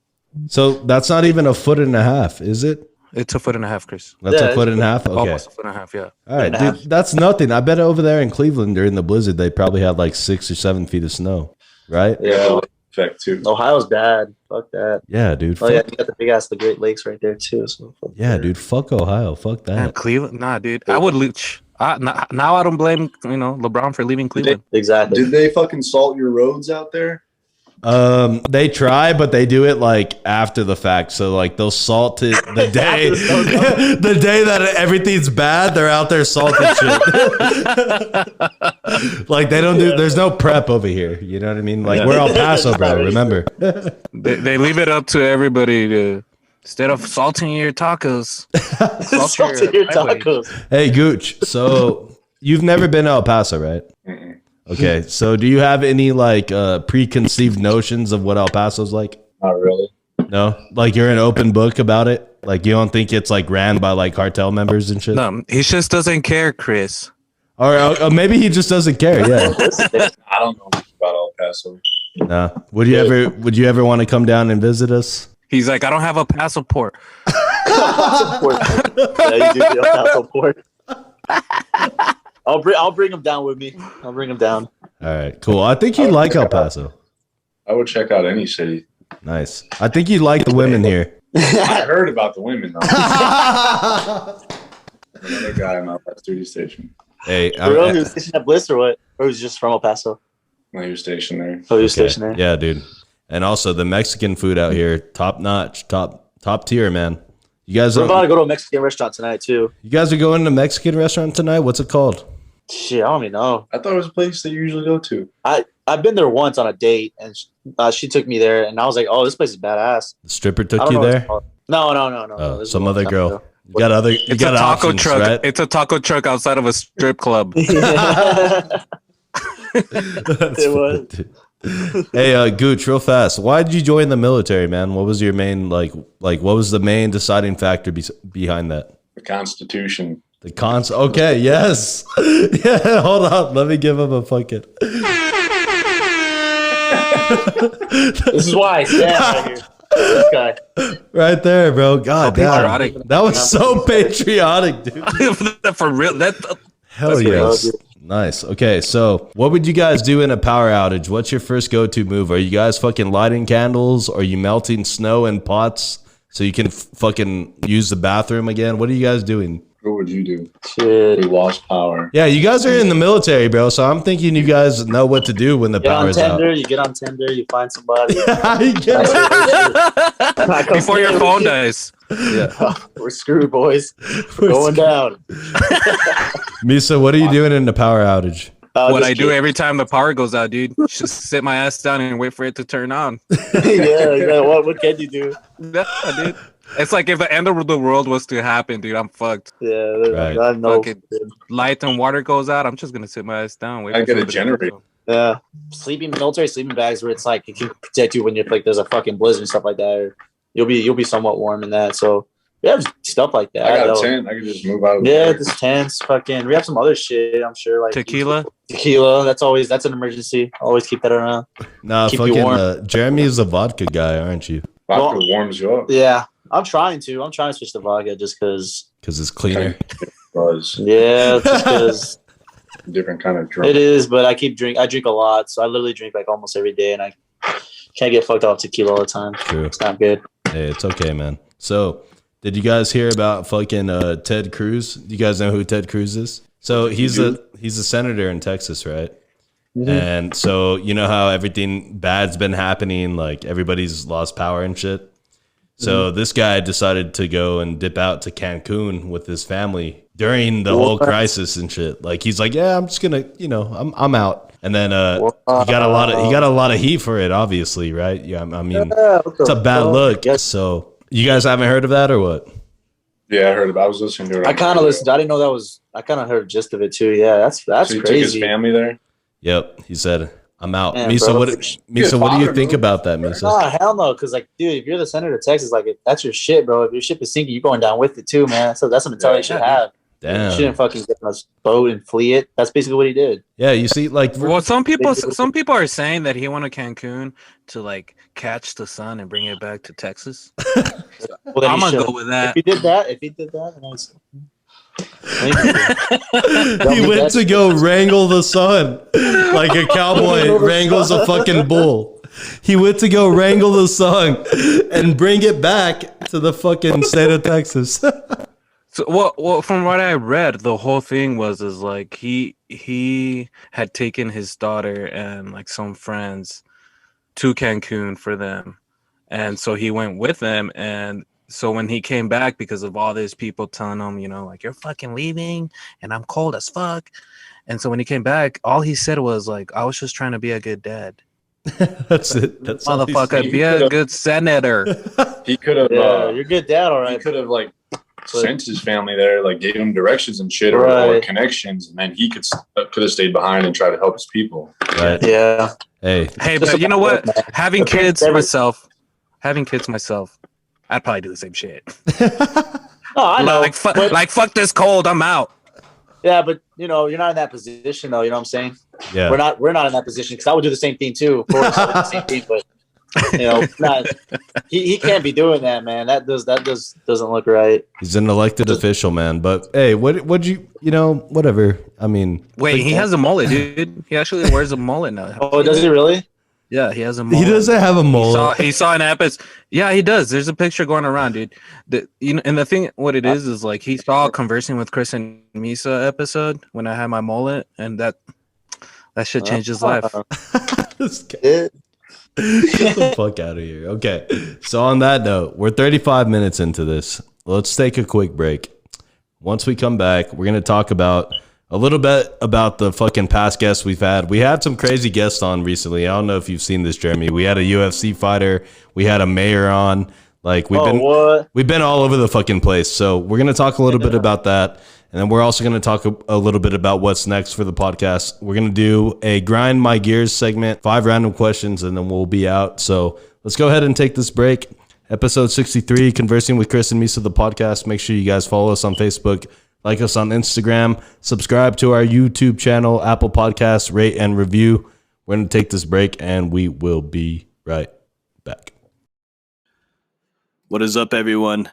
[SPEAKER 1] so that's not even a foot and a half, is it?
[SPEAKER 2] It's a foot and a half, Chris.
[SPEAKER 1] That's a foot and a half? Okay.
[SPEAKER 2] Almost a foot and a half, yeah.
[SPEAKER 1] All right, dude, that's nothing. I bet over there in Cleveland during the blizzard, they probably had like 6 or 7 feet of snow, right?
[SPEAKER 4] Yeah, effect too.
[SPEAKER 3] Ohio's bad. Fuck that.
[SPEAKER 1] Yeah, dude.
[SPEAKER 3] Oh yeah, you got the big ass, the Great Lakes right there too. So
[SPEAKER 1] Yeah, dude. Fuck Ohio. Fuck that.
[SPEAKER 2] Man, Cleveland? Nah, dude. I would leech. Now I don't blame LeBron for leaving Cleveland.
[SPEAKER 3] Exactly.
[SPEAKER 4] Did they fucking salt your roads out there?
[SPEAKER 1] They try, but they do it like after the fact. So like they'll salt it the day, the day that everything's bad. They're out there salting shit. Like they don't do. There's no prep over here. You know what I mean? Like we're El Paso, bro. Remember?
[SPEAKER 2] They leave it up to everybody to instead of salting your tacos,
[SPEAKER 3] Salt your tacos.
[SPEAKER 1] Hey, Gooch. So you've never been to El Paso, right?
[SPEAKER 4] Mm-mm.
[SPEAKER 1] Okay. So do you have any like preconceived notions of what El Paso's like?
[SPEAKER 4] Not really.
[SPEAKER 1] No, like you're an open book about it. Like you don't think it's like ran by like cartel members and shit.
[SPEAKER 2] No, he just doesn't care, Chris.
[SPEAKER 1] Or maybe he just doesn't care. Yeah.
[SPEAKER 4] I don't know much about El Paso.
[SPEAKER 1] No. Would you ever want to come down and visit us?
[SPEAKER 2] He's like, I don't have a passport.
[SPEAKER 3] Yeah, you do get a passport. I'll bring him down with me. I'll bring him down.
[SPEAKER 1] All right, cool. I think you'd like El Paso.
[SPEAKER 4] I would check out any city.
[SPEAKER 1] Nice. I think you'd like the women here.
[SPEAKER 4] I heard about the women though. Another guy on my last duty station.
[SPEAKER 1] Hey,
[SPEAKER 3] For real? He was stationed at Bliss or what? Or he was just from El Paso?
[SPEAKER 4] No, he was stationed there.
[SPEAKER 3] Oh, he was stationed there.
[SPEAKER 1] Yeah, dude. And also the Mexican food out here, top notch, top tier, man. You guys
[SPEAKER 3] We're about to go to a Mexican restaurant tonight too.
[SPEAKER 1] You guys are going to a Mexican restaurant tonight? What's it called?
[SPEAKER 3] Shit, I don't even know.
[SPEAKER 4] I thought it was a place that you usually go to.
[SPEAKER 3] I've been there once on a date, and she took me there, and I was like, "Oh, this place is badass."
[SPEAKER 1] The stripper
[SPEAKER 3] I
[SPEAKER 1] took
[SPEAKER 3] don't
[SPEAKER 1] you
[SPEAKER 3] know what it's
[SPEAKER 1] there?
[SPEAKER 3] called. No.
[SPEAKER 1] Oh,
[SPEAKER 3] This is
[SPEAKER 1] some
[SPEAKER 3] a long
[SPEAKER 1] other
[SPEAKER 3] time
[SPEAKER 1] girl.
[SPEAKER 3] ago.
[SPEAKER 1] You got other. You
[SPEAKER 2] It's
[SPEAKER 1] got
[SPEAKER 2] a taco
[SPEAKER 1] options,
[SPEAKER 2] truck.
[SPEAKER 1] right?
[SPEAKER 2] It's a taco truck outside of a strip club.
[SPEAKER 3] It was.
[SPEAKER 1] Dude. Hey, Gooch, real fast. Why did you join the military, man? What was your main what was the main deciding factor behind that?
[SPEAKER 4] The Constitution.
[SPEAKER 1] The cons. Okay, yes. Yeah, hold on. Let me give him a fucking.
[SPEAKER 3] This is why I stand right here. This guy.
[SPEAKER 1] Right there, bro. God damn.
[SPEAKER 2] patriotic.
[SPEAKER 1] That was so patriotic, dude.
[SPEAKER 2] For real,
[SPEAKER 1] Hell yes. Nice. Okay, so what would you guys do in a power outage? What's your first go-to move? Are you guys fucking lighting candles? Are you melting snow in pots so you can fucking use the bathroom again? What are you guys doing?
[SPEAKER 4] What would you do?
[SPEAKER 3] Shit.
[SPEAKER 4] We lost power.
[SPEAKER 1] Yeah, you guys are in the military, bro. So I'm thinking you guys know what to do when the
[SPEAKER 3] Get on
[SPEAKER 1] power's out.
[SPEAKER 3] Tinder. You get on Tinder. You find somebody.
[SPEAKER 2] before your phone dies.
[SPEAKER 1] Yeah.
[SPEAKER 3] We're screwed, boys. We're going down.
[SPEAKER 1] Misa, what are you doing in the power outage?
[SPEAKER 2] What I do every time the power goes out, dude, just sit my ass down and wait for it to turn on.
[SPEAKER 3] Yeah. What can you do?
[SPEAKER 2] Yeah, dude. It's like if the end of the world was to happen, dude, I'm fucked.
[SPEAKER 3] Yeah.
[SPEAKER 1] Right.
[SPEAKER 3] I know.
[SPEAKER 2] Fucking light and water goes out, I'm just gonna sit my ass down. Wait
[SPEAKER 4] I
[SPEAKER 2] for
[SPEAKER 4] get a
[SPEAKER 2] it to
[SPEAKER 4] generator.
[SPEAKER 2] go.
[SPEAKER 3] Yeah. Military sleeping bags where it's like it can protect you when you're like there's a fucking blizzard and stuff like that. Or you'll be somewhat warm in that. So we have stuff like that.
[SPEAKER 4] I got a tent. I can just move out of the
[SPEAKER 3] Yeah,
[SPEAKER 4] way.
[SPEAKER 3] this tents, fucking. We have some other shit. I'm sure, like
[SPEAKER 2] Tequila.
[SPEAKER 3] That's an emergency. Always keep that around.
[SPEAKER 1] Nah,
[SPEAKER 3] Keep you
[SPEAKER 1] fucking
[SPEAKER 3] warm.
[SPEAKER 1] Jeremy is a vodka guy, aren't you?
[SPEAKER 4] Vodka warms you up.
[SPEAKER 3] Yeah, I'm trying to switch to vodka just because.
[SPEAKER 1] Because it's cleaner.
[SPEAKER 4] Buzz.
[SPEAKER 3] Yeah, just because
[SPEAKER 4] Different kind of drunk.
[SPEAKER 3] it is. But I drink a lot, so I literally drink like almost every day, and I can't get fucked off tequila all the time.
[SPEAKER 1] True.
[SPEAKER 3] It's not good.
[SPEAKER 1] Hey, it's okay, man. So, did you guys hear about fucking Ted Cruz? Do you guys know who Ted Cruz is? So he's a senator in Texas, right? Mm-hmm. And so you know how everything bad's been happening, like everybody's lost power and shit. So this guy decided to go and dip out to Cancun with his family during the whole crisis and shit. Like he's like, yeah, I'm just gonna, I'm out. And then he got a lot of heat for it, obviously, right? Yeah, I mean, it's a bad look. So you guys haven't heard of that or what?
[SPEAKER 4] Yeah, I heard about. I was listening to it.
[SPEAKER 3] I kind of listened. I didn't know that was. I kind of heard the gist of it too. Yeah, that's
[SPEAKER 4] so he
[SPEAKER 3] crazy.
[SPEAKER 4] took his family there.
[SPEAKER 1] Yep, he said, "I'm out."
[SPEAKER 3] Man,
[SPEAKER 1] Misa,
[SPEAKER 3] bro,
[SPEAKER 1] what do you think about that, Misa?
[SPEAKER 3] Nah, hell no. Because like, dude, if you're the senator of Texas, like, that's your shit, bro. If your ship is sinking, you're going down with it too, man. So that's a mentality you should have.
[SPEAKER 1] Damn.
[SPEAKER 3] You shouldn't fucking get on a boat and flee it. That's basically what he did.
[SPEAKER 1] Yeah, you see, like,
[SPEAKER 2] well, some people are saying that he went to Cancun to like catch the sun and bring it back to Texas.
[SPEAKER 3] Well,
[SPEAKER 2] I'm gonna go with that.
[SPEAKER 3] If he did that,
[SPEAKER 1] he went to go wrangle the sun like a cowboy wrangles a fucking bull. He went to go wrangle the sun and bring it back to the fucking state of Texas.
[SPEAKER 2] So, well, from what I read, the whole thing was like he had taken his daughter and like some friends to Cancun for them, and so he went with them. And so when he came back, because of all these people telling him, like, you're fucking leaving, and I'm cold as fuck. And so when he came back, all he said was like, I was just trying to be a good dad.
[SPEAKER 1] That's it. That's
[SPEAKER 2] motherfucker, be a good senator.
[SPEAKER 4] He could have.
[SPEAKER 3] You're a good dad, all right.
[SPEAKER 4] He could have like sent his family there, like gave him directions and shit, or connections, and then he could have stayed behind and tried to help his people.
[SPEAKER 1] Right.
[SPEAKER 3] Yeah.
[SPEAKER 1] Hey,
[SPEAKER 2] but you know what? Having kids myself, I'd probably do the same shit.
[SPEAKER 3] I know.
[SPEAKER 2] Like fuck this cold, I'm out.
[SPEAKER 3] Yeah, but you're not in that position though. You know what I'm saying?
[SPEAKER 1] Yeah.
[SPEAKER 3] We're not in that position because I would do the same thing too. Of course, I would do the same thing, but he can't be doing that, man. That doesn't look right.
[SPEAKER 1] He's an elected official, man. But hey, what'd you whatever. I mean,
[SPEAKER 2] wait, he has a mullet, dude. He actually wears a mullet now.
[SPEAKER 3] Oh, does he really?
[SPEAKER 2] Yeah, he has a mullet.
[SPEAKER 1] He doesn't have a mullet.
[SPEAKER 2] He saw an episode. Yeah, he does. There's a picture going around, dude. And the thing, what it is like he saw Conversing with Chris and Misa episode when I had my mullet, and that shit changed his life.
[SPEAKER 1] Get the fuck out of here. Okay, so on that note, we're 35 minutes into this. Let's take a quick break. Once we come back, we're gonna talk about a little bit about the fucking past guests we've had. We had some crazy guests on recently. I don't know if you've seen this, Jeremy. We had a UFC fighter. We had a mayor on. Like we've been all over the fucking place. So we're gonna talk a little bit about that, and then we're also gonna talk a little bit about what's next for the podcast. We're gonna do a grind my gears segment, 5 random questions, and then we'll be out. So let's go ahead and take this break. Episode 63, Conversing with Chris and Misa, the podcast. Make sure you guys follow us on Facebook. Like us on Instagram, subscribe to our YouTube channel, Apple Podcasts, rate and review. We're going to take this break and we will be right back. What is up, everyone?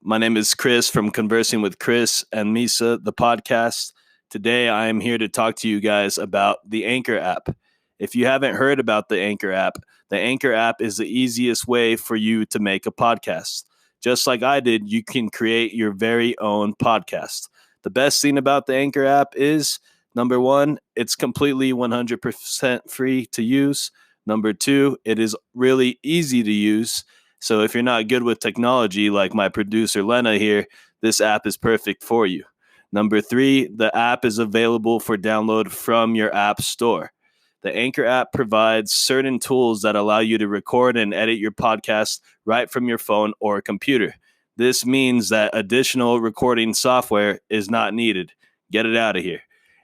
[SPEAKER 1] My name is Chris from Conversing with Chris and Misa, the podcast. Today, I am here to talk to you guys about the Anchor app. If you haven't heard about the Anchor app is the easiest way for you to make a podcast. Just like I did, you can create your very own podcast. The best thing about the Anchor app is, number 1, it's completely 100% free to use. Number 2, it is really easy to use. So if you're not good with technology, like my producer Lena here, this app is perfect for you. Number 3, the app is available for download from your app store. The Anchor app provides certain tools that allow you to record and edit your podcast right from your phone or computer. This means that additional recording software is not needed. Get it out of here.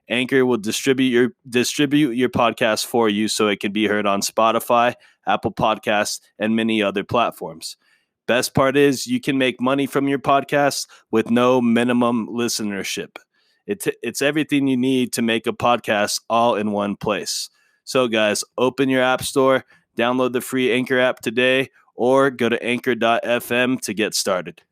[SPEAKER 1] Anchor will distribute your podcast for you so it can be heard on Spotify, Apple Podcasts, and many other platforms. Best part is you can make money from your podcast with no minimum listenership. It's everything you need to make a podcast all in one place. So guys, open your app store, download the free Anchor app today, or go to anchor.fm to get started.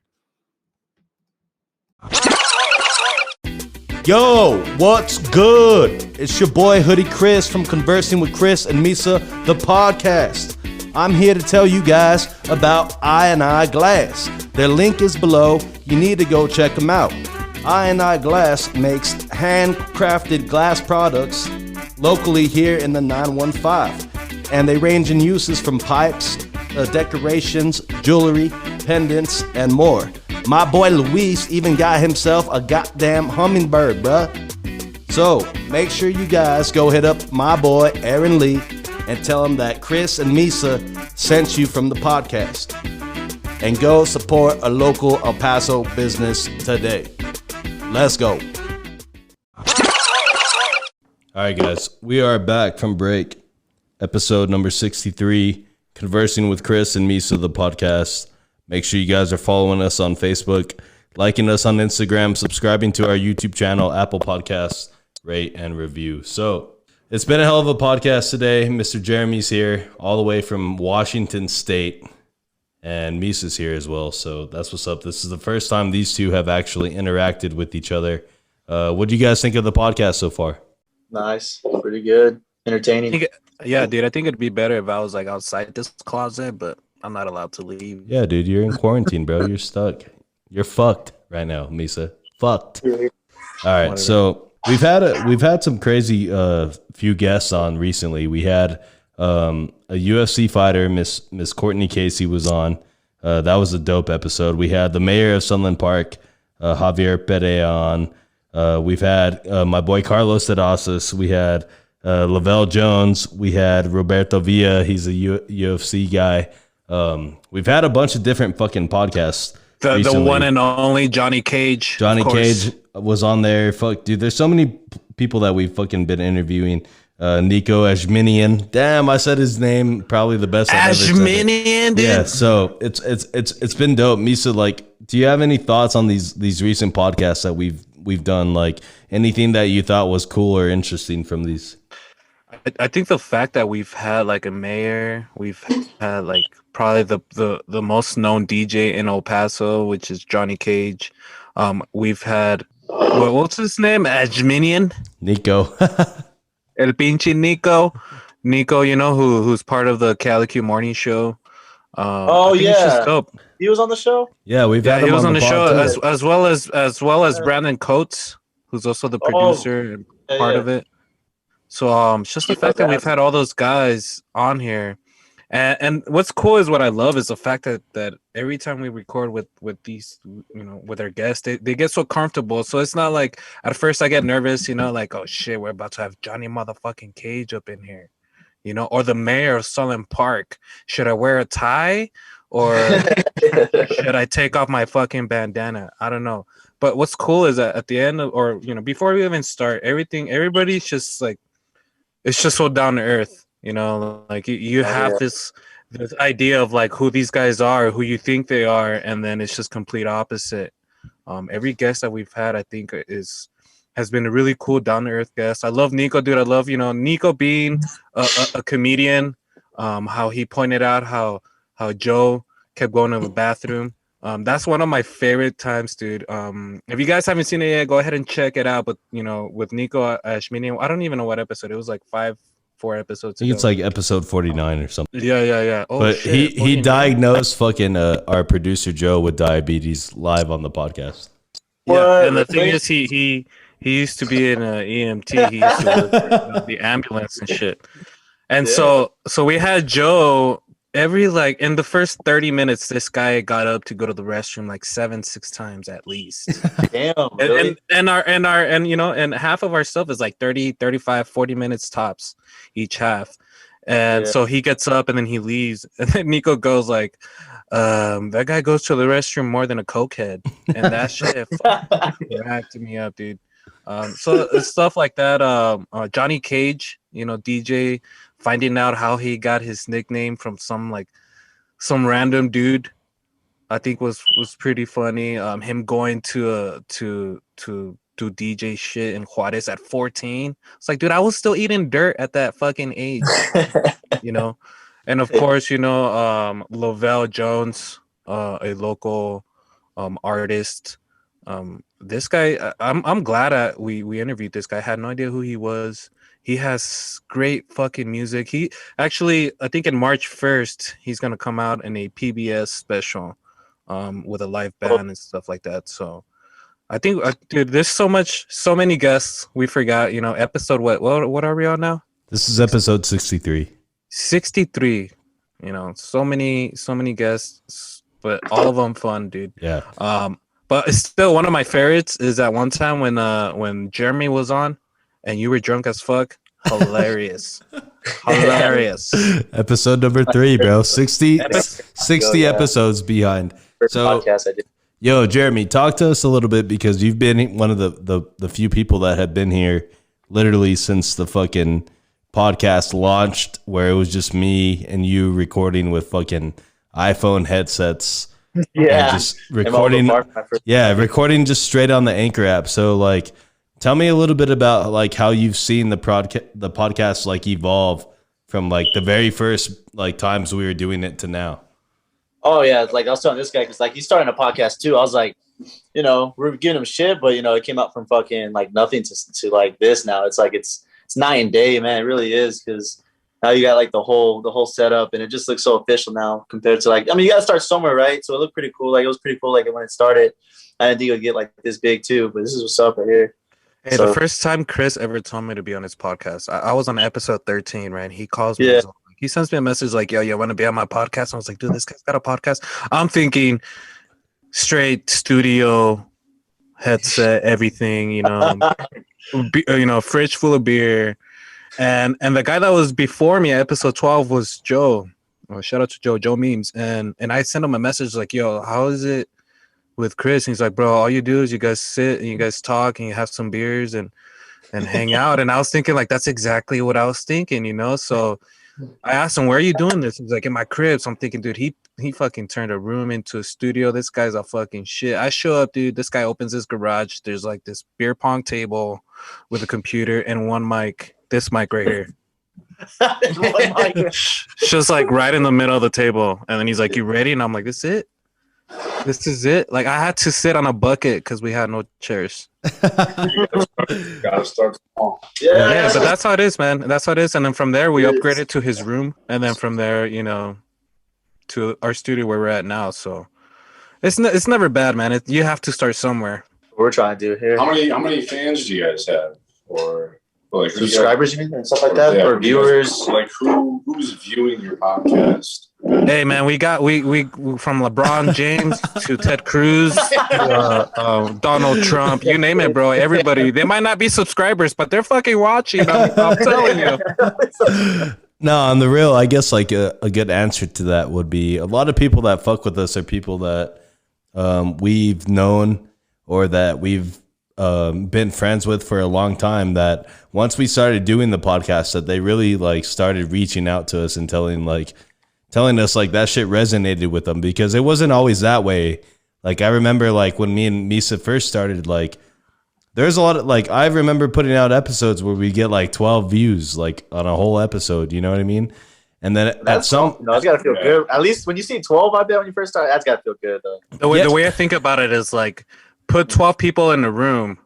[SPEAKER 1] Yo, what's good? It's your boy Hoodie Chris from Conversing with Chris and Misa, the podcast. I'm here to tell you guys about I Glass. Their link is below. You need to go check them out. I Glass makes handcrafted glass products locally here in the 915. And they range in uses from pipes, decorations, jewelry, pendants, and more. My boy Luis even got himself a goddamn hummingbird, bruh. So, make sure you guys go hit up my boy Aaron Lee and tell him that Chris and Misa sent you from the podcast. And go support a local El Paso business today. Let's go. Alright guys, we are back from break. Episode number 63, Conversing with Chris and Misa, the podcast. Make sure you guys are following us on Facebook, liking us on Instagram, subscribing to our YouTube channel, Apple Podcasts, rate and review. So it's been a hell of a podcast today. Mr. Jeremy's here all the way from Washington State, and Misa's here as well. So that's what's up. This is the first time these two have actually interacted with each other. What do you guys think of the podcast so far?
[SPEAKER 3] Nice. Pretty good. Entertaining.
[SPEAKER 2] Yeah, dude, I think it'd be better if I was like outside this closet, but I'm not allowed to leave.
[SPEAKER 1] Yeah, dude, you're in quarantine, bro. You're stuck. You're fucked right now, Misa. Fucked. All right, so we've had some crazy few guests on recently. We had a UFC fighter, Miss Courtney Casey, was on. That was a dope episode. We had the mayor of Sunland Park, Javier Perea, on. We've had my boy Carlos Terrazas. We had Lavelle Jones. We had Roberto Villa. He's a UFC guy. We've had a bunch of different fucking podcasts.
[SPEAKER 2] The one and only Johnny Cage.
[SPEAKER 1] Johnny Cage was on there. Fuck, dude. There's so many people that we've fucking been interviewing. Nico Ashminian. Damn, I said his name probably the best I've ever said it.
[SPEAKER 2] Ashminian, dude.
[SPEAKER 1] Yeah, so it's been dope. Misa, like, do you have any thoughts on these recent podcasts that we've done? Like, anything that you thought was cool or interesting from these?
[SPEAKER 2] I think the fact that we've had like a mayor, we've had like probably the most known DJ in El Paso, which is Johnny Cage. We've had what's his name? Ajminian?
[SPEAKER 1] Nico.
[SPEAKER 2] El pinche Nico. Nico, you know, who's part of the Calico Morning Show.
[SPEAKER 3] Yeah.
[SPEAKER 2] Just dope.
[SPEAKER 3] He was on the show?
[SPEAKER 1] Yeah, he
[SPEAKER 2] was on the show as well as Brandon Coates, who's also the producer and part of it. So it's just the fact that we've had all those guys on here. And what's cool is what I love is the fact that every time we record with these, you know, with our guests, they get so comfortable. So it's not like at first I get nervous, you know, like, oh shit, we're about to have Johnny motherfucking Cage up in here, you know, or the mayor of Sunland Park. Should I wear a tie or should I take off my fucking bandana? I don't know. But what's cool is that at the end or, you know, before we even start, everybody's just like, it's just so down to earth, you know, like you have this idea of like who these guys are, who you think they are, and then it's just complete opposite. Every guest that we've had, I think, has been a really cool down to earth guest. I love Nico, dude. I love, you know, Nico being a comedian. How he pointed out how Joe kept going to the bathroom. That's one of my favorite times, dude. If you guys haven't seen it yet, go ahead and check it out. But, you know, with Nico Ashmini, I don't even know what episode. It was like 4 episodes ago.
[SPEAKER 1] I think it's like episode 49 or something.
[SPEAKER 2] Yeah. Oh,
[SPEAKER 1] but
[SPEAKER 2] shit,
[SPEAKER 1] he diagnosed fucking our producer Joe with diabetes live on the podcast.
[SPEAKER 2] Yeah, and the thing is, he used to be in an EMT. He used to work for the ambulance and shit. And so we had Joe. Every like in the first 30 minutes, this guy got up to go to the restroom like 6 times at least.
[SPEAKER 3] Damn. Really?
[SPEAKER 2] And you know, and half of our stuff is like 30, 35, 40 minutes tops each half. And so he gets up and then he leaves. And then Nico goes like, that guy goes to the restroom more than a cokehead. And that shit cracked me up, dude. So stuff like that. Johnny Cage, you know, DJ, finding out how he got his nickname from some random dude, I think was pretty funny. Him going to DJ shit in Juarez at 14. It's like, dude, I was still eating dirt at that fucking age, you know. And of course, Lovell Jones, a local artist. This guy, I'm glad we interviewed this guy. I had no idea who he was. He has great fucking music. He actually, I think in March 1st, he's gonna come out in a PBS special, with a live band and stuff like that. So I think, dude, there's so many guests. We forgot, episode what are we on now?
[SPEAKER 1] This is episode 63.
[SPEAKER 2] 63. So many guests, but all of them fun, dude.
[SPEAKER 1] Yeah.
[SPEAKER 2] But it's still one of my favorites is that one time when Jeremy was on and you were drunk as fuck. Hilarious. Hilarious.
[SPEAKER 1] Episode number 3, bro. 60 episodes behind.
[SPEAKER 3] First
[SPEAKER 1] So
[SPEAKER 3] podcast I did.
[SPEAKER 1] yo, Jeremy, talk to us a little bit because you've been one of the few people that have been here literally since the fucking podcast launched, where it was just me and you recording with fucking iPhone headsets.
[SPEAKER 3] Yeah.
[SPEAKER 1] And just recording. Recording just straight on the Anchor app. So like, tell me a little bit about like how you've seen the podcast like evolve from like the very first like times we were doing it to now.
[SPEAKER 3] Oh yeah, like I was telling this guy because like he's starting a podcast too. I was like, we're giving him shit, but it came out from fucking like nothing to like this now. It's like it's night and day, man. It really is because now you got like the whole setup and it just looks so official now compared to like, I mean, you got to start somewhere, right? So it looked pretty cool. Like it was pretty cool. Like when it started, I didn't think it would get like this big too, but this is what's up right here.
[SPEAKER 2] Hey, the first time Chris ever told me to be on his podcast, I was on episode 13, right? He calls me. He sends me a message like, yo, you want to be on my podcast? I was like, dude, this guy's got a podcast. I'm thinking straight studio, headset, everything, fridge full of beer. And the guy that was before me at episode 12 was Joe. Oh, shout out to Joe Memes. And I sent him a message like, yo, how is it with Chris? And he's like, bro, all you do is you guys sit and you guys talk and you have some beers and hang out. And I was thinking like, that's exactly what I was thinking, So I asked him, where are you doing this? He's like, in my crib. So I'm thinking, dude, he fucking turned a room into a studio. This guy's a fucking shit. I show up, dude. This guy opens his garage. There's like this beer pong table with a computer and one mic. This mic right here. Just like right in the middle of the table. And then he's like, you ready? And I'm like, this it? This is it? Like I had to sit on a bucket because we had no chairs.
[SPEAKER 4] Gotta start small.
[SPEAKER 2] Yeah, but that's how it is, man. That's how it is. And then from there, we upgraded to his room. And then from there, to our studio where we're at now. So it's never bad, man. You have to start somewhere.
[SPEAKER 3] We're trying to do here.
[SPEAKER 4] How many fans do you guys have? Or like
[SPEAKER 3] subscribers, you mean, and stuff like that, or viewers?
[SPEAKER 4] Like who's viewing your podcast?
[SPEAKER 2] Hey man, we from LeBron James to Ted Cruz, Donald Trump, you name it, bro. Everybody. They might not be subscribers, but they're fucking watching. I'm telling you.
[SPEAKER 1] No, on the real, I guess like a good answer to that would be a lot of people that fuck with us are people that we've known or that we've been friends with for a long time, that once we started doing the podcast that they really like started reaching out to us and telling us like that shit resonated with them, because it wasn't always that way. Like I remember like when me and Misa first started, like there's a lot of like, I remember putting out episodes where we get like 12 views like on a whole episode, you know what I mean? And then
[SPEAKER 3] that's it's gotta feel good. At least when you see 12 out there when you first start, that's gotta feel good though.
[SPEAKER 2] The way I think about it is like, put 12 people in a room.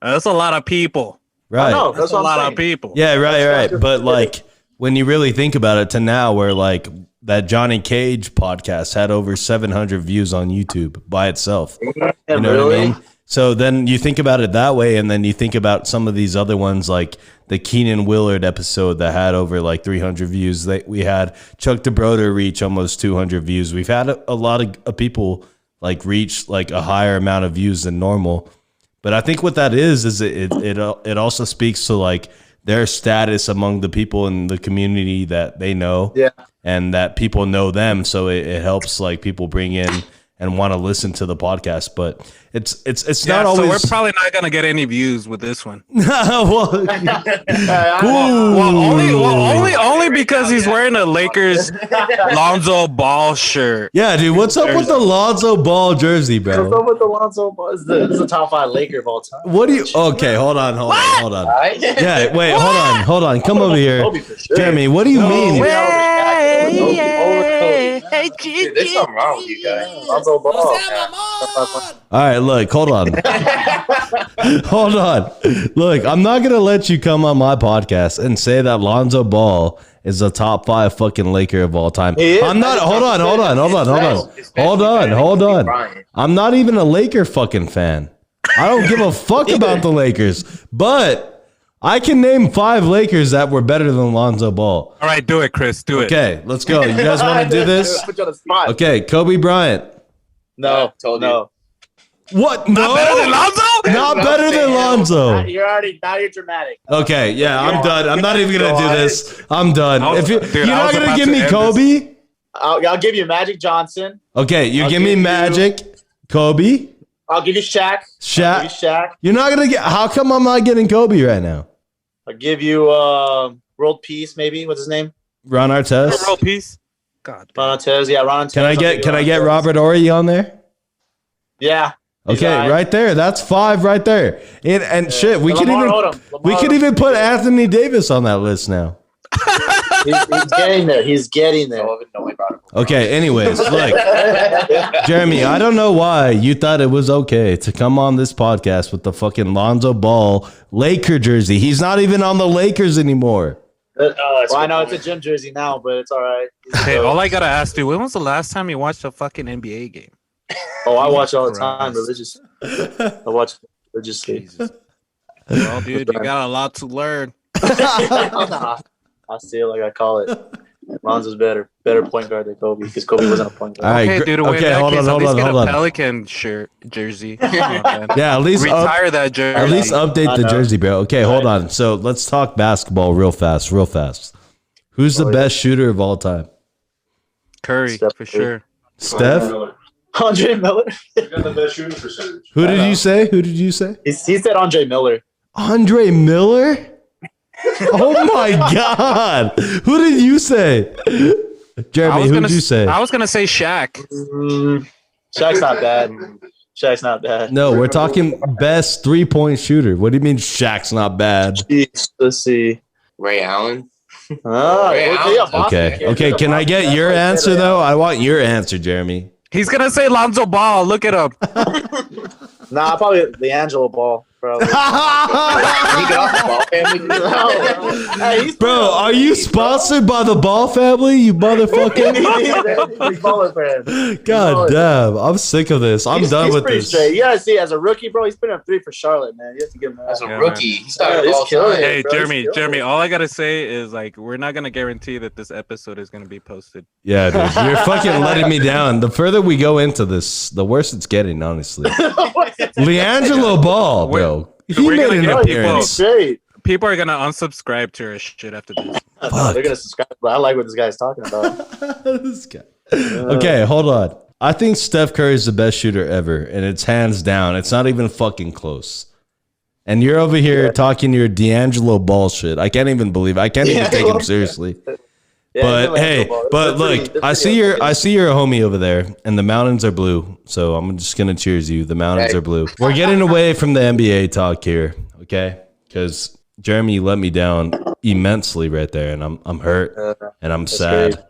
[SPEAKER 2] That's a lot of people.
[SPEAKER 1] Right.
[SPEAKER 3] No,
[SPEAKER 2] that's a lot of people.
[SPEAKER 1] Yeah, right. But like when you really think about it, to now where like that Johnny Cage podcast had over 700 views on YouTube by itself. You know what I mean? So then you think about it that way, and then you think about some of these other ones like the Keenan Willard episode that had over like 300 views. We had Chuck DeBroder reach almost 200 views. We've had a lot of people like reach like a higher amount of views than normal. But I think what that is it also speaks to like their status among the people in the community that they know, and that people know them. So it helps like people bring in and want to listen to the podcast. But it's not always.
[SPEAKER 2] So we're probably not gonna get any views with this one. Only because he's wearing a Lakers Lonzo Ball shirt.
[SPEAKER 1] Yeah, dude. What's up with the Lonzo Ball jersey, bro?
[SPEAKER 3] What's up with the Lonzo Ball? This is the top 5 Laker of all time.
[SPEAKER 1] What do you? Okay, hold on. Yeah, wait, hold on. Come over here, Jeremy. What do you mean?
[SPEAKER 4] Dude, there's something wrong with you guys.
[SPEAKER 3] Lonzo Ball.
[SPEAKER 1] All right, look, hold on. Hold on. Look, I'm not going to let you come on my podcast and say that Lonzo Ball is a top 5 fucking Laker of all time. I'm not. Hold on. I'm not even a Laker fucking fan. I don't give a fuck about the Lakers, but I can name 5 Lakers that were better than Lonzo Ball.
[SPEAKER 2] All right, do it, Chris. Do it.
[SPEAKER 1] Okay, let's go. You guys want to do this? Okay, Kobe Bryant.
[SPEAKER 3] No.
[SPEAKER 1] What?
[SPEAKER 2] Not better than Lonzo?
[SPEAKER 1] Not better than Lonzo.
[SPEAKER 3] Now you're dramatic.
[SPEAKER 1] Okay, yeah, I'm done. I'm not even gonna do this. I'm done. If you're not gonna give me Kobe,
[SPEAKER 3] I'll give you Magic Johnson.
[SPEAKER 1] okay, you give me Magic, Kobe,
[SPEAKER 3] I'll give you Shaq.
[SPEAKER 1] Shaq. You're not gonna get. How come I'm not getting Kobe right now?
[SPEAKER 3] I'll give you World Peace, maybe. What's his name?
[SPEAKER 1] Ron Artest.
[SPEAKER 2] World Peace. God.
[SPEAKER 3] Ron Artest. Yeah, Ron Artest.
[SPEAKER 1] Can I get Robert Horry on there?
[SPEAKER 3] Yeah.
[SPEAKER 1] Okay, right there. That's 5 right there. And shit, we could even put Anthony Davis on that list now.
[SPEAKER 3] He's getting there.
[SPEAKER 1] Okay, anyways, look, Jeremy, I don't know why you thought it was okay to come on this podcast with the fucking Lonzo Ball Laker jersey. He's not even on the Lakers anymore.
[SPEAKER 3] Well, I know it's a gym jersey now, but it's all right.
[SPEAKER 2] Hey, all I gotta ask you, when was the last time you watched a fucking NBA game?
[SPEAKER 3] Oh, I watch all the time, religiously. I watch religiously.
[SPEAKER 2] Well, dude, you got a lot to learn.
[SPEAKER 3] I see it like I call it. Lonzo's better point guard than Kobe because Kobe wasn't a point guard.
[SPEAKER 1] All right,
[SPEAKER 2] Okay, dude.
[SPEAKER 1] okay, hold on.
[SPEAKER 2] Pelican jersey. Come on, man.
[SPEAKER 1] Yeah, at least
[SPEAKER 2] retire that jersey.
[SPEAKER 1] At least update the jersey, bro. Okay, hold on. So let's talk basketball real fast. Who's the best shooter of all time?
[SPEAKER 2] Curry, for sure.
[SPEAKER 1] Steph?
[SPEAKER 3] Andre Miller.
[SPEAKER 4] You got the best shooting percentage.
[SPEAKER 1] Who did you say?
[SPEAKER 3] He said Andre Miller.
[SPEAKER 1] Andre Miller? Oh my God. Who did you say? Jeremy, who did you say?
[SPEAKER 2] I was going to say Shaq.
[SPEAKER 3] Shaq's not bad.
[SPEAKER 1] No, we're talking best 3-point shooter. What do you mean Shaq's not bad?
[SPEAKER 3] Jeez, let's see.
[SPEAKER 5] Ray Allen.
[SPEAKER 1] Okay. Can I get your answer, though? I want your answer, Jeremy.
[SPEAKER 2] He's going to say Lonzo Ball. Look at him.
[SPEAKER 3] Nah, probably LiAngelo Ball. Probably.
[SPEAKER 1] Bro, are you sponsored by the Ball family, you motherfucker? God damn, I'm sick of this. He's done with this.
[SPEAKER 3] Straight. You gotta see, as a rookie, bro, he's putting up 3 for Charlotte, man. You have to give him
[SPEAKER 5] as a rookie. He started all time.
[SPEAKER 2] Hey, Jeremy, all I gotta say is like we're not gonna guarantee that this episode is gonna be posted.
[SPEAKER 1] Yeah, dude, you're fucking letting me down. The further we go into this, the worse it's getting, honestly. LiAngelo Ball, bro. He made an appearance.
[SPEAKER 2] People are gonna unsubscribe to our shit after this.
[SPEAKER 3] They're gonna subscribe, but I like what this guy's talking about.
[SPEAKER 1] This guy. Okay, hold on. I think Steph Curry is the best shooter ever, and it's hands down. It's not even fucking close. And you're over here talking your D'Angelo Ball shit. I can't even believe it. I can't even take him seriously. But hey, look, I see your homie over there, and the mountains are blue. So I'm just gonna cheers you. The mountains are blue. We're getting away from the NBA talk here, okay? Because Jeremy let me down immensely right there, and I'm hurt and I'm sad,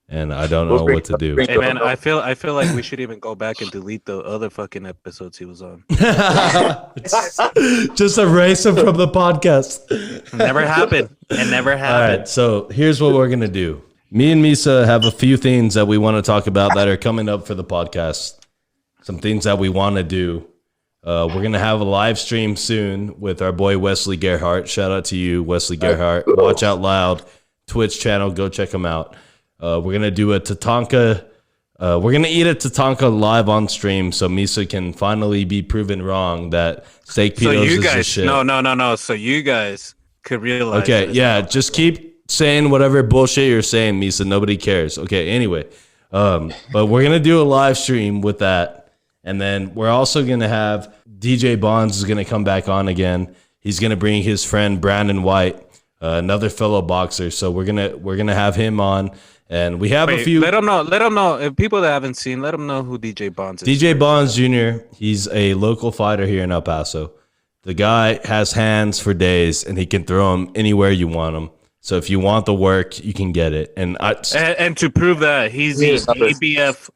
[SPEAKER 1] and I don't know what to do.
[SPEAKER 2] Hey man, I feel like we should even go back and delete the other fucking episodes he was on.
[SPEAKER 1] Just erase him from the podcast.
[SPEAKER 2] Never happened. It never happened.
[SPEAKER 1] All right, so here's what we're gonna do. Me and Misa have a few things that we want to talk about that are coming up for the podcast. Some things that we want to do. We're going to have a live stream soon with our boy Wesley Gerhardt. Shout out to you, Wesley Gerhardt. Watch Out Loud Twitch channel. Go check him out. We're going to do a Tatanka. We're going to eat a Tatanka live on stream so Misa can finally be proven wrong that steak Pitos is the shit.
[SPEAKER 2] No. So you guys could realize.
[SPEAKER 1] Okay, yeah. Just keep saying whatever bullshit you're saying, Misa. Nobody cares. Okay, anyway. But we're going to do a live stream with that. And then we're also going to have DJ Bonds is going to come back on again. He's going to bring his friend Brandon White, another fellow boxer. So we're going to have him on, and we have a few.
[SPEAKER 2] Let them know if people that haven't seen, let them know who DJ Bonds is.
[SPEAKER 1] DJ Bonds Jr. He's a local fighter here in El Paso. The guy has hands for days, and he can throw them anywhere you want them. So if you want the work, you can get it. And
[SPEAKER 2] to prove that, he's the ABF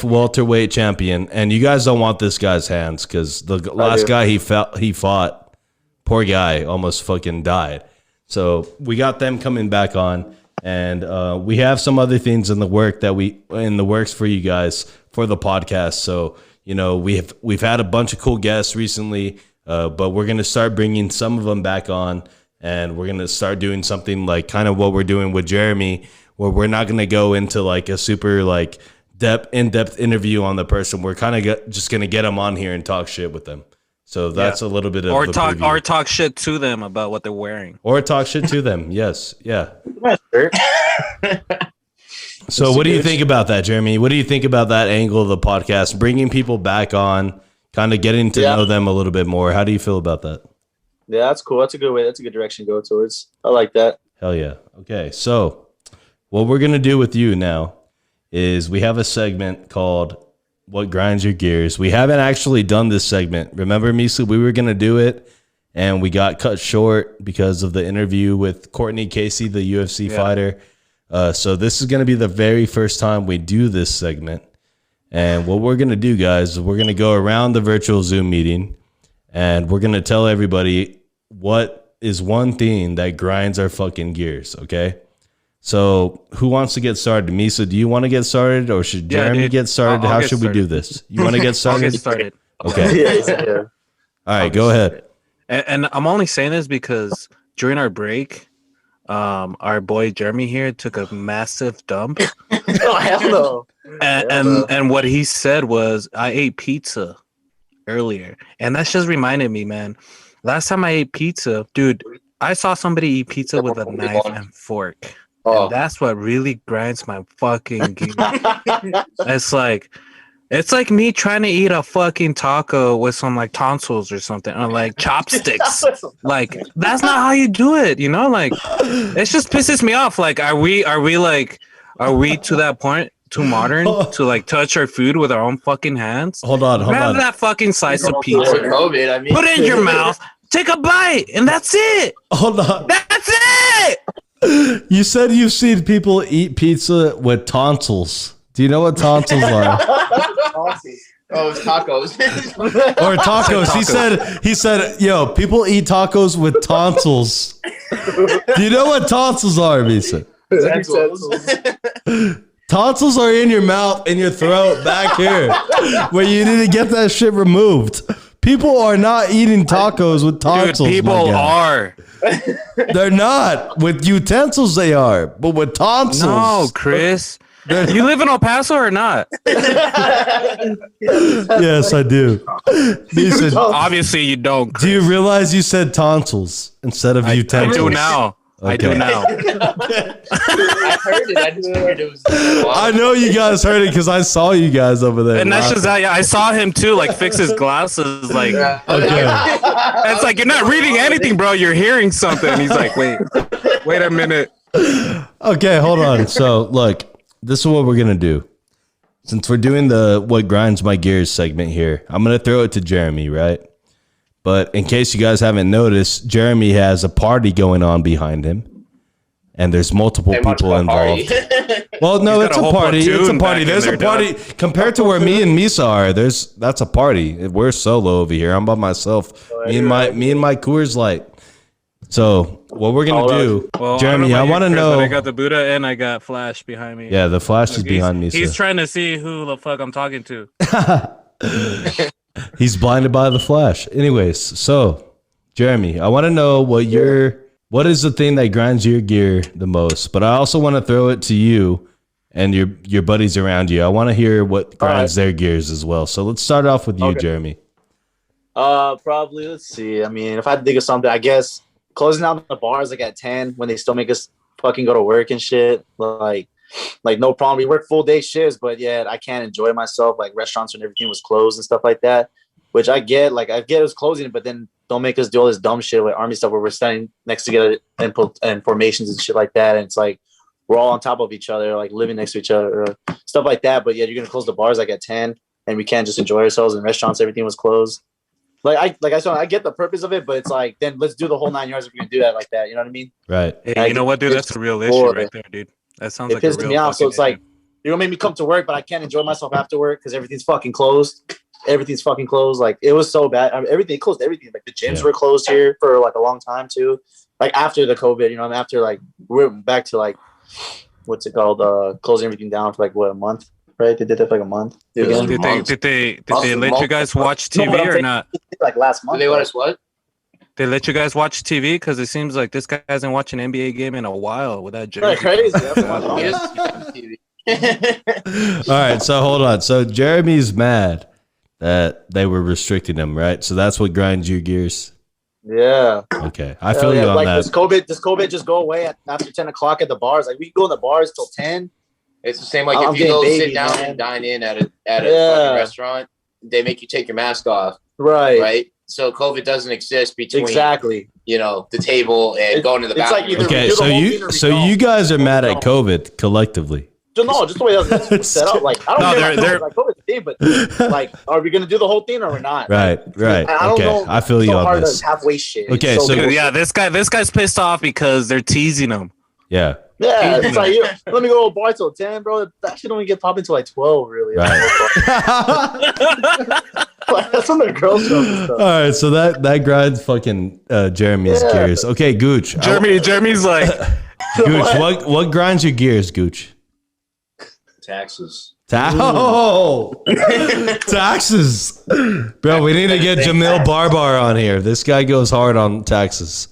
[SPEAKER 2] welterweight
[SPEAKER 1] champion. And you guys don't want this guy's hands because the last guy he fought, poor guy, almost fucking died. So we got them coming back on, and we have some other things in the works for you guys for the podcast. So we've had a bunch of cool guests recently, but we're gonna start bringing some of them back on. And we're going to start doing something like kind of what we're doing with Jeremy, where we're not going to go into like a super like in-depth interview on the person. We're kind of just going to get them on here and talk shit with them. So that's a little bit of
[SPEAKER 2] talk shit to them about what they're wearing.
[SPEAKER 1] Or talk shit to them. Yes. Yeah. So what do you think about that, Jeremy? What do you think about that angle of the podcast, bringing people back on, kind of getting to know them a little bit more? How do you feel about that?
[SPEAKER 3] Yeah, that's cool. That's a good way. That's a good direction to go towards. I like that.
[SPEAKER 1] Hell yeah. Okay, so what we're going to do with you now is we have a segment called What Grinds Your Gears. We haven't actually done this segment. Remember, Misa, we were going to do it, and we got cut short because of the interview with Courtney Casey, the UFC fighter. So this is going to be the very first time we do this segment. And what we're going to do, guys, is we're going to go around the virtual Zoom meeting, and we're going to tell everybody what is one thing that grinds our fucking gears, okay? So who wants to get started? Misa, do you want to get started, or should Jeremy get started? How should we do this? You want to get started?
[SPEAKER 2] I'll get started.
[SPEAKER 1] Okay. All right, go ahead.
[SPEAKER 2] And I'm only saying this because during our break, our boy Jeremy here took a massive dump.
[SPEAKER 3] Oh, hell no.
[SPEAKER 2] And what he said was, I ate pizza earlier. And that's just reminded me, man. Last time I ate pizza, dude, I saw somebody eat pizza with a knife and fork. Oh. And that's what really grinds my fucking gears. It's like me trying to eat a fucking taco with some like tonsils or something, or like chopsticks. Like that's not how you do it, Like it just pisses me off. Like, are we to that point? Too modern to like touch our food with our own fuking hands?
[SPEAKER 1] Hold on.
[SPEAKER 2] Grab that fucking slice of pizza.
[SPEAKER 5] COVID,
[SPEAKER 2] put it in your mouth. Take a bite, and that's it.
[SPEAKER 1] Hold on.
[SPEAKER 2] That's it.
[SPEAKER 1] You said you've seen people eat pizza with tonsils. Do you know what tonsils are?
[SPEAKER 5] Oh, it's tacos.
[SPEAKER 1] Or tacos. He said, yo, people eat tacos with tonsils. Do you know what tonsils are, Misa? Tonsils are in your mouth, in your throat, back here, where you need to get that shit removed. People are not eating tacos with tonsils.
[SPEAKER 2] Dude, people are.
[SPEAKER 1] They're not. With utensils, they are. But with tonsils.
[SPEAKER 2] No, Chris. You live in El Paso or not?
[SPEAKER 1] Yes, I do. Said,
[SPEAKER 2] obviously, you don't, Chris.
[SPEAKER 1] Do you realize you said tonsils instead of utensils?
[SPEAKER 2] I do now. Okay. I do now.
[SPEAKER 5] I heard it. I just heard it was.
[SPEAKER 1] I know you guys heard it because I saw you guys over there.
[SPEAKER 2] And that's just that. I saw him too, like fix his glasses. Like,
[SPEAKER 1] okay.
[SPEAKER 2] It's like you're not reading anything, bro. You're hearing something. He's like, wait a minute.
[SPEAKER 1] Okay, hold on. So, look, this is what we're gonna do. Since we're doing the "What Grinds My Gears" segment here, I'm gonna throw it to Jeremy, right? But in case you guys haven't noticed, Jeremy has a party going on behind him, and there's multiple people involved. Well, no, it's a party. It's a party. There's a party compared to where me and Misa are. That's a party. We're solo over here. I'm by myself. Me and my Coors Light. So what we're gonna do, Jeremy? I want to know.
[SPEAKER 2] I got the Buddha and I got Flash behind me.
[SPEAKER 1] Yeah, the Flash is behind Misa.
[SPEAKER 2] He's trying to see who the fuck I'm talking to.
[SPEAKER 1] He's blinded by the flash. Anyways, so Jeremy, I want to know what is the thing that grinds your gear the most? But I also want to throw it to you and your buddies around you. I want to hear what grinds their gears as well. So let's start off with you, Jeremy.
[SPEAKER 3] Probably. Let's see. I mean, if I had to think of something, I guess closing down the bars like at 10 when they still make us fucking go to work and shit. Like no problem. We work full day shifts, but yet I can't enjoy myself. Like restaurants and everything was closed and stuff like that, which I get. Like I get it was closing, but then don't make us do all this dumb shit with army stuff where we're standing next together and formations and shit like that. And it's like we're all on top of each other, like living next to each other, or stuff like that. But yeah, you're gonna close the bars like at 10, and we can't just enjoy ourselves. And restaurants, everything was closed. I get the purpose of it, but it's like, then let's do the whole 9 yards if you're gonna do that like that. You know what I mean?
[SPEAKER 1] Right.
[SPEAKER 2] Hey, you know what, dude? That's a real issue right there, dude. That sounds like a
[SPEAKER 3] pisses
[SPEAKER 2] real
[SPEAKER 3] me off. So it's
[SPEAKER 2] issue.
[SPEAKER 3] like, you're gonna make me come to work, but I can't enjoy myself after work because everything's fucking closed. Everything's fucking closed. Like, it was so bad. I mean, everything closed. Everything. Like, the gyms were closed here for like a long time too. Like, after the COVID, you know, I mean, after like we're back to like, what's it called? Closing everything down for like what, a month, right? They did that for like a month.
[SPEAKER 2] Did they let you guys watch TV or not?
[SPEAKER 3] Like last month.
[SPEAKER 5] Did they let us what?
[SPEAKER 2] They let you guys watch TV because it seems like this guy hasn't watched an NBA game in a while with that jersey.
[SPEAKER 3] Right, crazy. That's
[SPEAKER 1] All right, so hold on. So Jeremy's mad that they were restricting him, right? So that's what grinds your gears.
[SPEAKER 3] Yeah.
[SPEAKER 1] Okay, I feel you on
[SPEAKER 3] like,
[SPEAKER 1] that.
[SPEAKER 3] Does COVID just go away after 10 o'clock at the bars? Like, we can go in the bars till 10.
[SPEAKER 5] It's the same. Like, if you go sit down and dine in at a fucking restaurant, they make you take your mask off. Right. So COVID doesn't exist between the table and going to the bathroom.
[SPEAKER 3] Like,
[SPEAKER 1] okay, so you guys are mad at COVID collectively.
[SPEAKER 3] No, just the way that's set up. Like, I don't know. Like, COVID's thing, but like, are we gonna do the whole thing or we're not?
[SPEAKER 1] Right.
[SPEAKER 3] I don't know.
[SPEAKER 1] I feel you on this.
[SPEAKER 3] Halfway shit.
[SPEAKER 1] Okay, so
[SPEAKER 2] yeah, this guy's pissed off because they're teasing him.
[SPEAKER 1] Yeah.
[SPEAKER 3] Yeah, it's like, let me go to a bar till 10, bro. That shit don't get popping till like 12, really.
[SPEAKER 1] Right.
[SPEAKER 3] That's when the girls show and stuff.
[SPEAKER 1] All right, so that grinds fucking Jeremy's gears. Okay, Gooch.
[SPEAKER 2] Jeremy's like,
[SPEAKER 1] Gooch, what grinds your gears, Gooch?
[SPEAKER 4] Taxes.
[SPEAKER 1] Taxes. Bro, we need to get Jamil Barbar on here. This guy goes hard on taxes.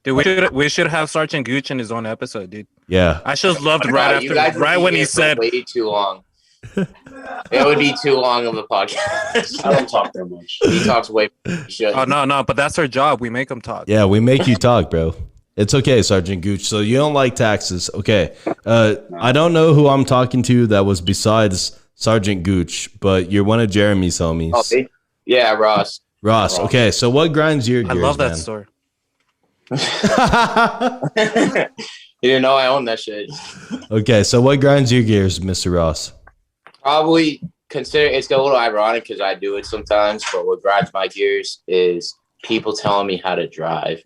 [SPEAKER 2] Dude, we should have Sergeant Gooch in his own episode, dude.
[SPEAKER 1] Yeah.
[SPEAKER 2] I just loved right when he said
[SPEAKER 5] way too long. It would be too long of a podcast.
[SPEAKER 4] I don't talk that much.
[SPEAKER 5] He talks way.
[SPEAKER 2] Oh no, but that's our job. We make him talk.
[SPEAKER 1] Yeah, we make you talk, bro. It's okay, Sergeant Gooch. So you don't like taxes. Okay. I don't know who I'm talking to that was besides Sergeant Gooch, but you're one of Jeremy's homies.
[SPEAKER 5] Oh, yeah, Ross.
[SPEAKER 1] Okay, so what grinds your gears,
[SPEAKER 2] I love that
[SPEAKER 1] man?
[SPEAKER 2] story.
[SPEAKER 5] You didn't know I own that shit.
[SPEAKER 1] Okay, so what grinds your gears, Mr. Ross?
[SPEAKER 5] Probably consider it's a little ironic because I do it sometimes, but what grinds my gears is people telling me how to drive.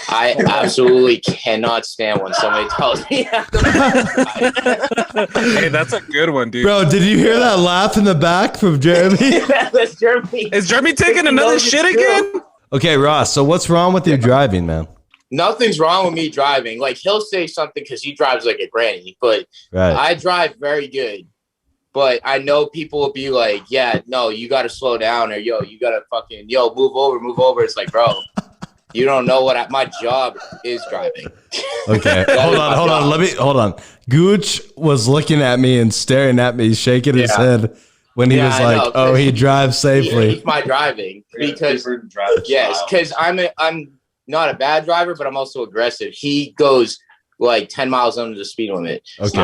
[SPEAKER 5] I absolutely cannot stand when somebody tells me how to drive.
[SPEAKER 2] Hey, that's a good one, dude.
[SPEAKER 1] Bro, did you hear that laugh in the back from Jeremy?
[SPEAKER 5] That's Jeremy.
[SPEAKER 2] Is Jeremy taking another shit again?
[SPEAKER 1] Okay, Ross, so what's wrong with your driving, man?
[SPEAKER 5] Nothing's wrong with me driving. Like, he'll say something because he drives like a granny, but I drive very good. But I know people will be like, yeah, no, you got to slow down, or yo, you got to fucking, move over. It's like, bro, you don't know what my job is driving.
[SPEAKER 1] Okay, hold on. Gooch was looking at me and staring at me, shaking his head when he was like, "Oh, he drives safely."
[SPEAKER 5] It's my driving because because I'm not a bad driver, but I'm also aggressive. He goes like 10 miles under the speed limit.
[SPEAKER 1] Okay.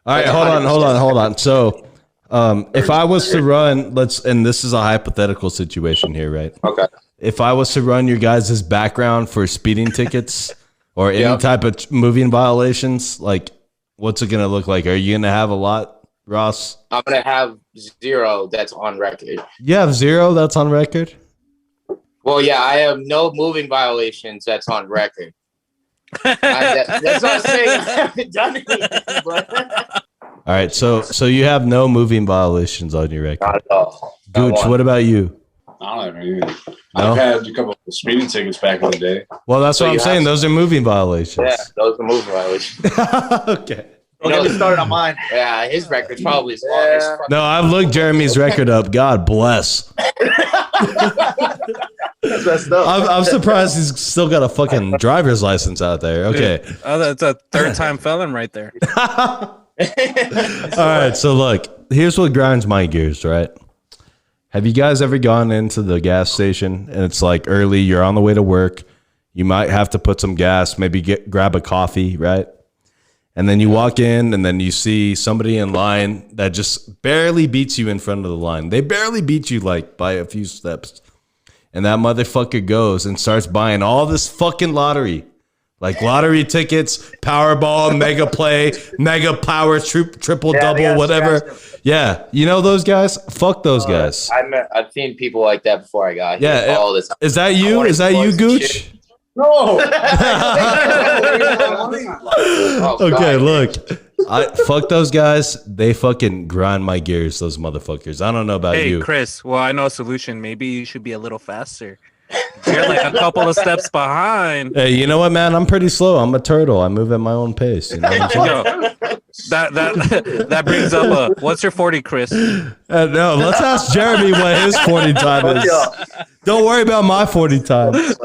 [SPEAKER 1] All right, hold on. So, if I was to run, and this is a hypothetical situation here, right?
[SPEAKER 5] Okay.
[SPEAKER 1] If I was to run your guys' background for speeding tickets or any type of moving violations, like, what's it gonna look like? Are you gonna have a lot, Ross?
[SPEAKER 5] I'm gonna have 0 that's on record.
[SPEAKER 1] You have 0 that's on record?
[SPEAKER 5] Well, yeah, I have no moving violations that's on record. That's not saying I haven't done anything, but
[SPEAKER 1] all right, so you have no moving violations on your record.
[SPEAKER 5] Not at all.
[SPEAKER 1] Gooch, what about you?
[SPEAKER 4] I don't have anything.
[SPEAKER 1] No?
[SPEAKER 4] I've had a couple of speeding tickets back in the day.
[SPEAKER 1] Well, that's what I'm saying. Those are moving violations.
[SPEAKER 5] Yeah, those are moving violations.
[SPEAKER 1] Okay.
[SPEAKER 3] Don't get me started on mine.
[SPEAKER 5] Yeah, his record's probably as long as fucking.
[SPEAKER 1] No, I've looked Jeremy's record up. God bless.
[SPEAKER 3] That's messed up.
[SPEAKER 1] I'm surprised he's still got a fucking driver's license out there. Okay.
[SPEAKER 2] Oh, that's a third-time felon right there.
[SPEAKER 1] All right. So look, here's what grinds my gears, right? Have you guys ever gone into the gas station and it's like early, you're on the way to work, you might have to put some gas, maybe grab a coffee, right? And then you walk in and then you see somebody in line that just barely beats you in front of the line. They barely beat you like by a few steps. And that motherfucker goes and starts buying all this fucking lottery Like lottery tickets, Powerball, Mega Play, Mega Power, triple double, whatever. Yeah, you know those guys? Fuck those guys.
[SPEAKER 5] I've seen people like that before I got here.
[SPEAKER 1] Yeah,
[SPEAKER 5] all this.
[SPEAKER 1] Is that you? Is that you, Gooch?
[SPEAKER 4] No.
[SPEAKER 1] Okay, look. Fuck those guys. They fucking grind my gears, those motherfuckers. I don't know about you.
[SPEAKER 2] Hey, Chris. Well, I know a solution. Maybe you should be a little faster. You're like a couple of steps behind.
[SPEAKER 1] Hey, you know what, man? I'm pretty slow. I'm a turtle. I move at my own pace. You know what I'm saying?
[SPEAKER 2] Yo, that brings up what's your 40, Chris?
[SPEAKER 1] No, let's ask Jeremy what his 40 time is. Don't worry about my 40 times.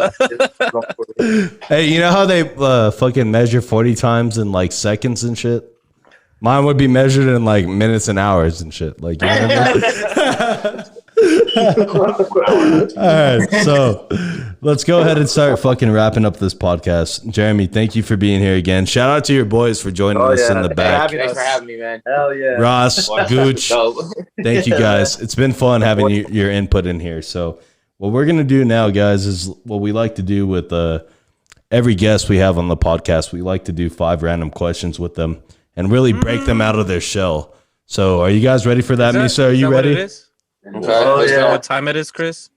[SPEAKER 1] Hey, you know how they fucking measure 40 times in like seconds and shit? Mine would be measured in like minutes and hours and shit. Like, you know what I mean? All right, so let's go ahead and start fucking wrapping up this podcast. Jeremy, thank you for being here again. Shout out to your boys for joining us in the back.
[SPEAKER 5] Thanks for having me, man.
[SPEAKER 3] Hell yeah.
[SPEAKER 1] Ross, Gooch, thank you guys. It's been fun having your input in here. So what we're going to do now, guys, is what we like to do with every guest we have on the podcast. We like to do 5 random questions with them and really break them out of their shell. So are you guys ready for that, Misa? Are you ready?
[SPEAKER 5] Okay.
[SPEAKER 2] Is that what time it is, Chris?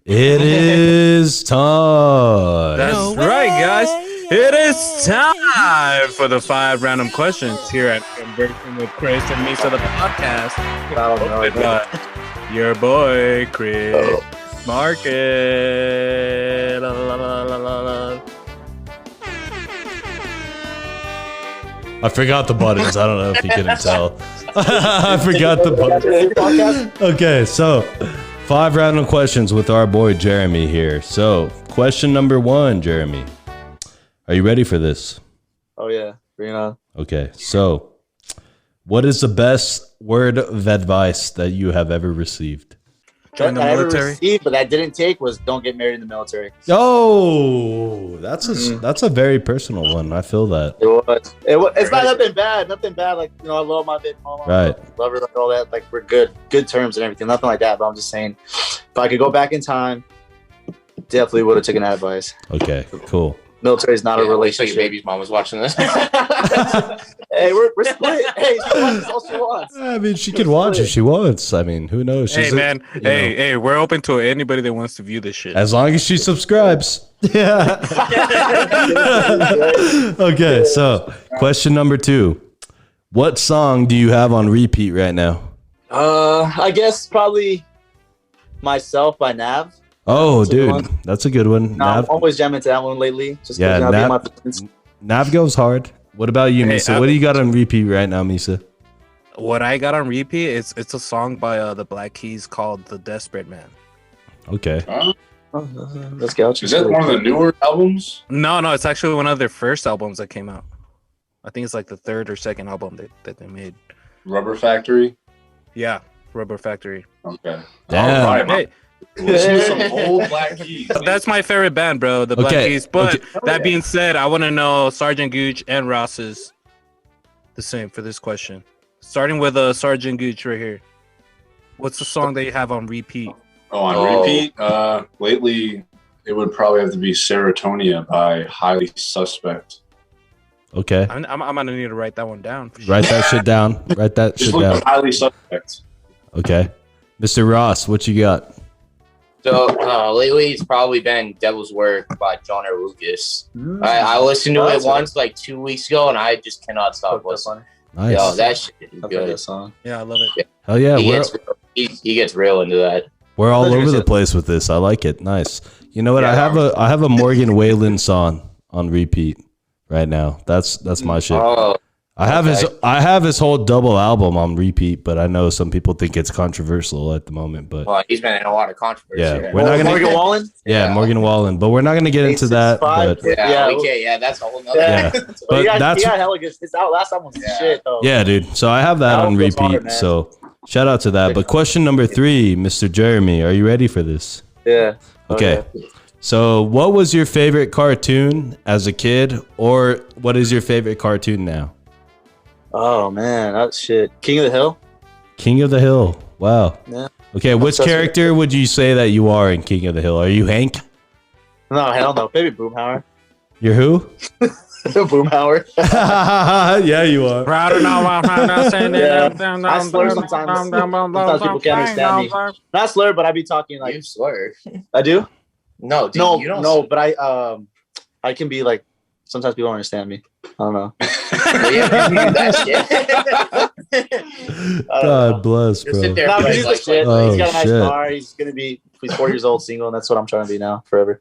[SPEAKER 1] It is time.
[SPEAKER 2] That's right, guys. It is time for the 5 random questions here at Conversing with Chris and Misa, the podcast. Your boy, Chris Market. La, la, la, la, la, la.
[SPEAKER 1] I forgot the buttons. I don't know if you couldn't tell. I forgot the buttons. Okay, so 5 random questions with our boy Jeremy here. So, question number 1, Jeremy. Are you ready for this?
[SPEAKER 3] Oh, yeah. Bring it on.
[SPEAKER 1] Okay, so what is the best word of advice that you have ever received?
[SPEAKER 2] Join the military.
[SPEAKER 3] Received, but that didn't take was don't get married in the military.
[SPEAKER 1] Oh, that's a very personal one. I feel that.
[SPEAKER 3] It's not nothing bad. Nothing bad. Like, you know, I love my baby mama.
[SPEAKER 1] Right.
[SPEAKER 3] Love her, like all that. Like, we're good terms and everything. Nothing like that. But I'm just saying, if I could go back in time, definitely would have taken that advice.
[SPEAKER 1] Okay, cool.
[SPEAKER 3] Military is not a relationship.
[SPEAKER 5] Your baby's mom was watching this.
[SPEAKER 3] Hey, we're split. Hey, she wants all she wants.
[SPEAKER 1] I mean, she can watch if she wants. I mean, who knows?
[SPEAKER 2] Hey, man. Hey, we're open to anybody that wants to view this shit.
[SPEAKER 1] As long as she subscribes. Yeah. Okay, so question number 2. What song do you have on repeat right now?
[SPEAKER 3] I guess probably Myself by Nav.
[SPEAKER 1] Oh, dude, that's a good one.
[SPEAKER 3] No, I'm always jamming to that one lately. Just
[SPEAKER 1] yeah,
[SPEAKER 3] Nav,
[SPEAKER 1] Nav goes hard. What about you, Misa? What do you got on repeat right now, Misa?
[SPEAKER 2] What I got on repeat, it's a song by the Black Keys called "The Desperate Man."
[SPEAKER 1] Okay.
[SPEAKER 3] Let's go.
[SPEAKER 4] Is that one of the newer albums?
[SPEAKER 2] No, it's actually one of their first albums that came out. I think it's like the 3rd or 2nd album that they made.
[SPEAKER 4] Rubber Factory?
[SPEAKER 2] Yeah, Rubber Factory.
[SPEAKER 4] Okay.
[SPEAKER 1] Damn.
[SPEAKER 4] All right,
[SPEAKER 2] Hey,
[SPEAKER 4] listen to some old Black Keys.
[SPEAKER 2] that's my favorite band, bro, the Black Keys. But that being said, I want to know Sergeant Gooch and Ross's the same for this question. Starting with Sergeant Gooch right here. What's the song that you have on repeat?
[SPEAKER 4] Oh, on repeat? Lately, it would probably have to be Serotonia by Highly Suspect.
[SPEAKER 1] Okay.
[SPEAKER 2] I'm gonna need to write that one down.
[SPEAKER 1] Write that shit down. Write that shit
[SPEAKER 4] Just look
[SPEAKER 1] down.
[SPEAKER 4] at Highly Suspect.
[SPEAKER 1] Okay. Mr. Ross, what you got?
[SPEAKER 5] So lately, it's probably been "Devil's Work" by John R. Lucas. I listened to it once, like 2 weeks ago, and I just cannot stop listening.
[SPEAKER 1] Nice.
[SPEAKER 5] Yo, that shit is good.
[SPEAKER 3] That song.
[SPEAKER 2] Yeah, I love it.
[SPEAKER 1] Hell yeah.
[SPEAKER 5] He gets real into that.
[SPEAKER 1] We're all over the place with this. I like it. Nice. You know what?
[SPEAKER 5] Yeah,
[SPEAKER 1] I have a Morgan Wallen song on repeat right now. That's my shit.
[SPEAKER 5] Oh,
[SPEAKER 1] I have his whole double album on repeat, but I know some people think it's controversial at the moment. But
[SPEAKER 5] well, he's been in a lot of controversy.
[SPEAKER 1] yeah, we're not gonna
[SPEAKER 3] Morgan Wallen.
[SPEAKER 1] Yeah, Morgan Wallen, but we're not gonna get into that. But
[SPEAKER 5] That's a whole nother.
[SPEAKER 1] yeah, but
[SPEAKER 3] he got
[SPEAKER 1] that's
[SPEAKER 3] hella good. His last album was shit though.
[SPEAKER 1] yeah, dude. So I have that on repeat.
[SPEAKER 3] Hard,
[SPEAKER 1] so shout out to that. But question number 3, Mr. Jeremy, are you ready for this?
[SPEAKER 3] Yeah.
[SPEAKER 1] Okay. So, what was your favorite cartoon as a kid, or what is your favorite cartoon now?
[SPEAKER 3] Oh man, that shit. King of the Hill.
[SPEAKER 1] King of the Hill. Wow.
[SPEAKER 3] Yeah.
[SPEAKER 1] Okay, which character would you say that you are in King of the Hill? Are you Hank?
[SPEAKER 3] No, hell no. Baby Boomhauer.
[SPEAKER 1] You're who?
[SPEAKER 3] Boomhauer.
[SPEAKER 1] Yeah, you are.
[SPEAKER 3] I slur sometimes. Sometimes people can't understand me. Not slur, but I be talking like
[SPEAKER 5] You slur.
[SPEAKER 3] I do.
[SPEAKER 5] No, dude,
[SPEAKER 3] No,
[SPEAKER 5] you don't
[SPEAKER 3] no, but I can be like sometimes people don't understand me. I don't know.
[SPEAKER 1] God bless, bro.
[SPEAKER 5] Sit there
[SPEAKER 3] No,
[SPEAKER 5] and
[SPEAKER 3] but
[SPEAKER 5] be
[SPEAKER 3] he's
[SPEAKER 5] like,
[SPEAKER 3] the shit.
[SPEAKER 1] Oh,
[SPEAKER 3] He's got a nice
[SPEAKER 1] shit.
[SPEAKER 3] car. He's 4 years old, single, and that's what I'm trying to be now forever.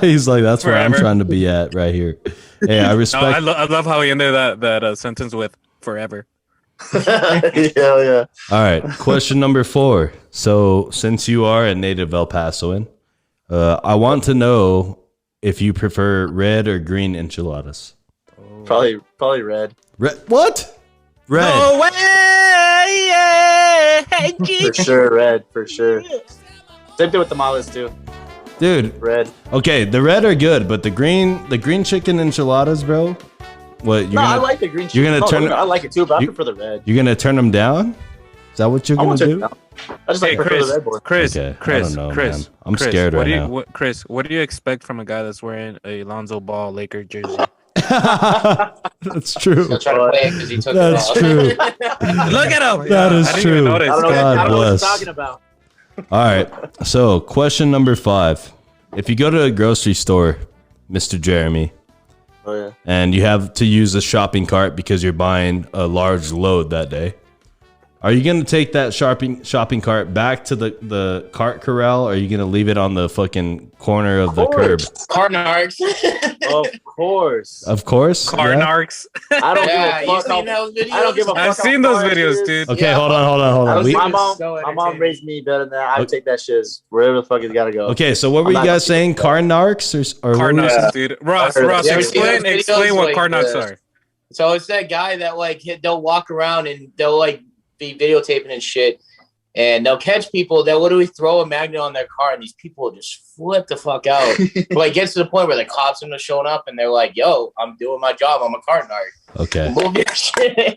[SPEAKER 1] He's like, that's where I'm
[SPEAKER 2] Forever.
[SPEAKER 1] trying to be at right here. Hey, I
[SPEAKER 2] No,
[SPEAKER 1] respect.
[SPEAKER 2] I love how he ended that sentence with forever.
[SPEAKER 3] Yeah.
[SPEAKER 1] All right, question number 4. So, since you are a native El Pasoan, I want to know if you prefer red or green enchiladas.
[SPEAKER 3] Probably red.
[SPEAKER 1] Red? What? Red.
[SPEAKER 2] No way! Yeah.
[SPEAKER 3] For sure, red. For sure. Same thing with tamales too.
[SPEAKER 1] Dude.
[SPEAKER 3] Red.
[SPEAKER 1] Okay, the red are good, but the green chicken enchiladas, bro. What?
[SPEAKER 3] I like the green.
[SPEAKER 1] You're gonna turn.
[SPEAKER 3] I like it too, but I prefer the red.
[SPEAKER 1] You're gonna turn them down? Is that what you're gonna do?
[SPEAKER 3] I just like prefer the red one.
[SPEAKER 2] Chris,
[SPEAKER 1] Okay, I
[SPEAKER 2] Chris,
[SPEAKER 1] don't know,
[SPEAKER 2] Chris.
[SPEAKER 1] man. I'm
[SPEAKER 2] Chris,
[SPEAKER 1] scared right
[SPEAKER 2] what do you,
[SPEAKER 1] now.
[SPEAKER 2] Chris, what do you expect from a guy that's wearing a Lonzo Ball Laker jersey?
[SPEAKER 1] That's true.
[SPEAKER 5] He'll try to play it because he took
[SPEAKER 1] That's
[SPEAKER 5] it off.
[SPEAKER 1] true.
[SPEAKER 2] Look at him.
[SPEAKER 1] That is
[SPEAKER 2] I didn't
[SPEAKER 1] true.
[SPEAKER 2] even notice.
[SPEAKER 3] I don't know,
[SPEAKER 1] God
[SPEAKER 3] I don't know what
[SPEAKER 1] bless.
[SPEAKER 3] you're talking about.
[SPEAKER 1] All right. So, question number 5. If you go to a grocery store, Mr. Jeremy,
[SPEAKER 3] Oh yeah.
[SPEAKER 1] and you have to use a shopping cart because you're buying a large load that day, are you going to take that shopping cart back to the cart corral, or are you going to leave it on the fucking corner of the curb?
[SPEAKER 5] Carnarks.
[SPEAKER 3] Of course.
[SPEAKER 1] Of course.
[SPEAKER 2] Car
[SPEAKER 1] yeah?
[SPEAKER 2] narcs.
[SPEAKER 3] I don't
[SPEAKER 5] Yeah,
[SPEAKER 3] give
[SPEAKER 5] you
[SPEAKER 3] a fuck.
[SPEAKER 5] seen those videos?
[SPEAKER 3] I don't give a fuck.
[SPEAKER 2] I've seen those videos, dude.
[SPEAKER 1] Okay,
[SPEAKER 5] Yeah.
[SPEAKER 1] hold on. We-
[SPEAKER 3] My mom,
[SPEAKER 5] so
[SPEAKER 3] my mom
[SPEAKER 5] entertaining.
[SPEAKER 3] raised me better than that. I would take that shit wherever the fuck it's gotta go.
[SPEAKER 1] okay, so what were
[SPEAKER 3] I'm
[SPEAKER 1] you
[SPEAKER 3] not
[SPEAKER 1] guys
[SPEAKER 3] gonna
[SPEAKER 1] saying? Car narcs or
[SPEAKER 2] Car
[SPEAKER 1] what were you
[SPEAKER 2] narcs,
[SPEAKER 1] saying?
[SPEAKER 2] dude. Ross,
[SPEAKER 3] You
[SPEAKER 5] ever seen those
[SPEAKER 2] explain
[SPEAKER 5] videos,
[SPEAKER 2] what
[SPEAKER 5] like,
[SPEAKER 2] car narcs are.
[SPEAKER 5] So it's that guy that like they'll walk around and they'll like be videotaping and shit, and they'll catch people that literally throw a magnet on their car, and these people just flip the fuck out. Like gets to the point where the cops are showing up, and they're like, "Yo, I'm doing my job. I'm a car narc.
[SPEAKER 1] Okay.
[SPEAKER 5] Move your shit."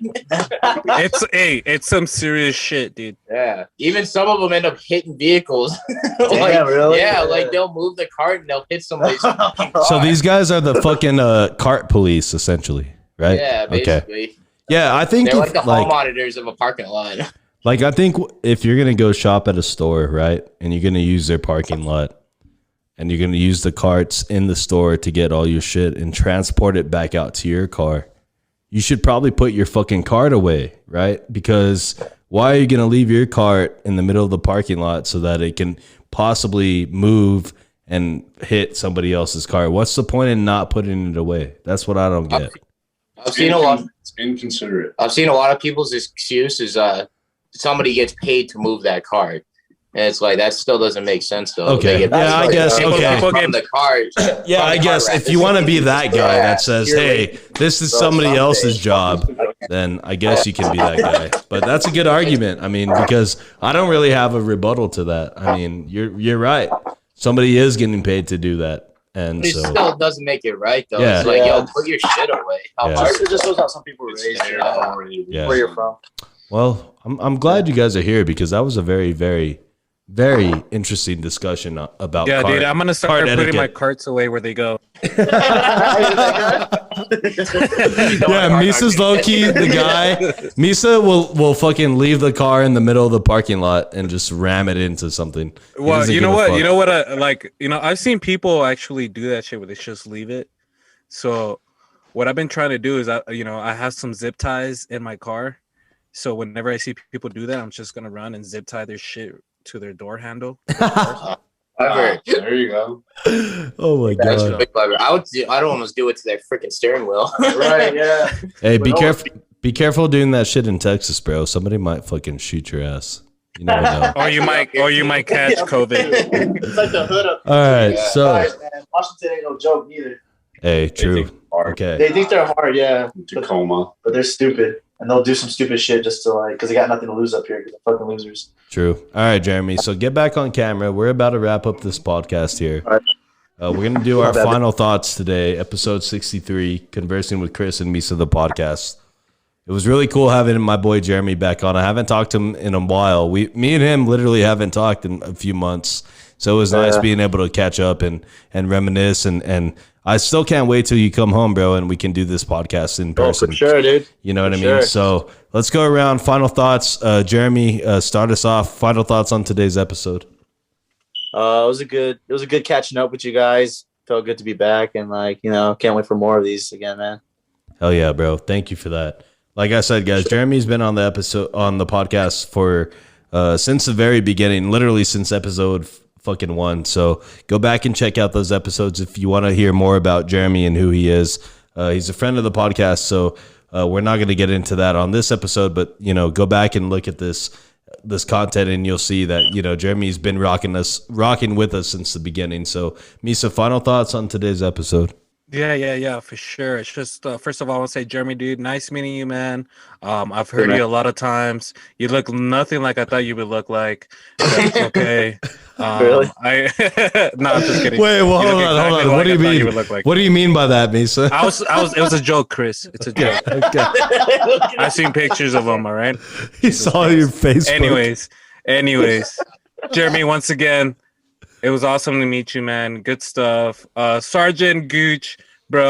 [SPEAKER 2] It's some serious shit, dude.
[SPEAKER 5] Yeah. Even some of them end up hitting vehicles.
[SPEAKER 3] Damn, really?
[SPEAKER 5] Yeah, like they'll move the cart and they'll hit somebody's fucking car.
[SPEAKER 1] So these guys are the fucking cart police, essentially, right?
[SPEAKER 5] Yeah,
[SPEAKER 1] Okay.
[SPEAKER 5] basically.
[SPEAKER 1] Yeah, I think
[SPEAKER 5] They're
[SPEAKER 1] if,
[SPEAKER 5] like the hall monitors of a parking lot.
[SPEAKER 1] Like, I think if you're going to go shop at a store, right, and you're going to use their parking lot, and you're going to use the carts in the store to get all your shit and transport it back out to your car, you should probably put your fucking cart away, right? Because why are you going to leave your cart in the middle of the parking lot so that it can possibly move and hit somebody else's car? What's the point in not putting it away? That's what I don't get.
[SPEAKER 5] I've seen a lot.
[SPEAKER 4] It's inconsiderate.
[SPEAKER 5] I've seen a lot of people's excuse is somebody gets paid to move that cart, and it's like that still doesn't make sense though.
[SPEAKER 1] Okay.
[SPEAKER 5] They get
[SPEAKER 1] Yeah, I
[SPEAKER 5] paid
[SPEAKER 1] guess.
[SPEAKER 5] from
[SPEAKER 1] Okay.
[SPEAKER 5] the cart.
[SPEAKER 1] Yeah, I guess if you want to be that guy that says, "Hey, this is somebody else's job," then I guess you can be that guy. But that's a good argument. I mean, because I don't really have a rebuttal to that. I mean, you're right. Somebody is getting paid to do that. And
[SPEAKER 5] It
[SPEAKER 1] so,
[SPEAKER 5] still doesn't make it right though.
[SPEAKER 1] Yeah.
[SPEAKER 5] It's like,
[SPEAKER 3] Yeah.
[SPEAKER 5] yo, put your shit away. How
[SPEAKER 1] Yeah.
[SPEAKER 5] hard
[SPEAKER 3] It just shows how some people were
[SPEAKER 4] It's
[SPEAKER 3] raised.
[SPEAKER 4] there already.
[SPEAKER 1] Yeah.
[SPEAKER 3] Where you're from.
[SPEAKER 1] well, I'm glad you guys are here because that was a very, very, very interesting discussion about
[SPEAKER 2] Yeah,
[SPEAKER 1] cart,
[SPEAKER 2] dude, I'm gonna start
[SPEAKER 1] cart
[SPEAKER 2] putting my
[SPEAKER 1] etiquette.
[SPEAKER 2] carts away where they go.
[SPEAKER 1] Yeah, Misa's low key the guy. Misa will fucking leave the car in the middle of the parking lot and just ram it into something. He
[SPEAKER 2] Well,
[SPEAKER 1] doesn't
[SPEAKER 2] you
[SPEAKER 1] give
[SPEAKER 2] know
[SPEAKER 1] a
[SPEAKER 2] what?
[SPEAKER 1] fuck.
[SPEAKER 2] You know what? I've seen people actually do that shit where they just leave it. So, what I've been trying to do is, I have some zip ties in my car. So whenever I see people do that, I'm just gonna run and zip tie their shit to their door handle.
[SPEAKER 4] There you go.
[SPEAKER 1] Oh my
[SPEAKER 5] That's
[SPEAKER 1] god.
[SPEAKER 5] big clever. I'd almost do it to their freaking steering wheel.
[SPEAKER 3] Right, yeah.
[SPEAKER 1] Hey, be
[SPEAKER 3] But no-
[SPEAKER 1] careful. Be careful doing that shit in Texas, bro. Somebody might fucking shoot your ass. You never know.
[SPEAKER 2] Or you might catch COVID.
[SPEAKER 3] It's like the hood up.
[SPEAKER 1] All right,
[SPEAKER 5] Yeah.
[SPEAKER 1] so
[SPEAKER 3] Guys, man, Washington ain't no joke neither.
[SPEAKER 1] hey, true.
[SPEAKER 4] Hard.
[SPEAKER 1] Okay.
[SPEAKER 3] They think they're hard, yeah,
[SPEAKER 4] Tacoma.
[SPEAKER 3] but they're stupid. And they'll do some stupid shit just to because they got nothing to lose up here because they're fucking losers.
[SPEAKER 1] True. All right, Jeremy. So get back on camera. We're about to wrap up this podcast here.
[SPEAKER 3] All right.
[SPEAKER 1] We're going to do our
[SPEAKER 3] My bad.
[SPEAKER 1] final thoughts today, episode 63, Conversing with Chris and Misa, the podcast. It was really cool having my boy Jeremy back on. I haven't talked to him in a while. Me and him literally haven't talked in a few months So it was nice being able to catch up and reminisce. And I still can't wait till you come home, bro, and we can do this podcast in person.
[SPEAKER 3] Oh, for sure, dude.
[SPEAKER 1] You know what I mean? So let's go around. Final thoughts. Jeremy, start us off. Final thoughts on today's episode.
[SPEAKER 3] It was a good catching up with you guys. Felt good to be back, and can't wait for more of these again, man.
[SPEAKER 1] Hell yeah, bro. Thank you for that. Like I said, guys, Jeremy's been on the podcast for since the very beginning, literally since episode fucking 1. So go back and check out those episodes if you want to hear more about Jeremy and who he is. He's a friend of the podcast, so we're not going to get into that on this episode, but go back and look at this content and you'll see that Jeremy's been rocking with us since the beginning. So Misa, final thoughts on today's episode.
[SPEAKER 2] Yeah, for sure. It's just first of all, I want to say, Jeremy, dude, nice meeting you, man. I've heard you a lot of times. You look nothing like I thought you would look like. That's okay.
[SPEAKER 3] Really?
[SPEAKER 2] No, I'm just kidding.
[SPEAKER 1] Wait, well, hold on. What do you mean? What do you mean by that, Misa?
[SPEAKER 2] It was a joke, Chris. It's a joke.
[SPEAKER 1] Okay.
[SPEAKER 2] I've seen pictures of him. All right.
[SPEAKER 1] He saw your Facebook.
[SPEAKER 2] Anyways, Jeremy, once again, it was awesome to meet you, man. Good stuff. Sergeant Gooch, bro.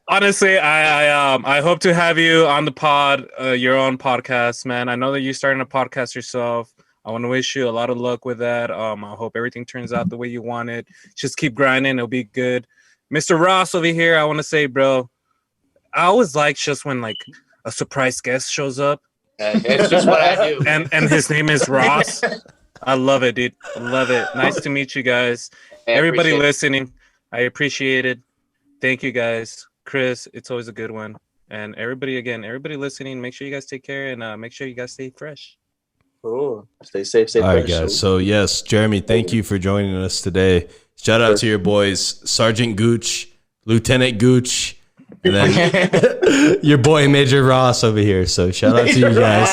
[SPEAKER 2] Honestly, I hope to have you on the pod, your own podcast, man. I know that you're starting a podcast yourself. I want to wish you a lot of luck with that. I hope everything turns out the way you want it. Just keep grinding. It'll be good. Mr. Ross over here, I want to say, bro, I always like just when a surprise guest shows up.
[SPEAKER 5] It's just what I do.
[SPEAKER 2] And his name is Ross. I love it, dude. I love it. Nice to meet you guys. Everybody listening, I appreciate it. Thank you, guys. Chris, it's always a good one. And everybody listening, make sure you guys take care and make sure you guys stay fresh.
[SPEAKER 3] Cool. Stay safe.
[SPEAKER 1] All right, guys. So, yes, Jeremy, thank you for joining us today. Shout out to your boys, Sergeant Gooch, Lieutenant Gooch, and then your boy Major Ross over here. So shout out to you guys.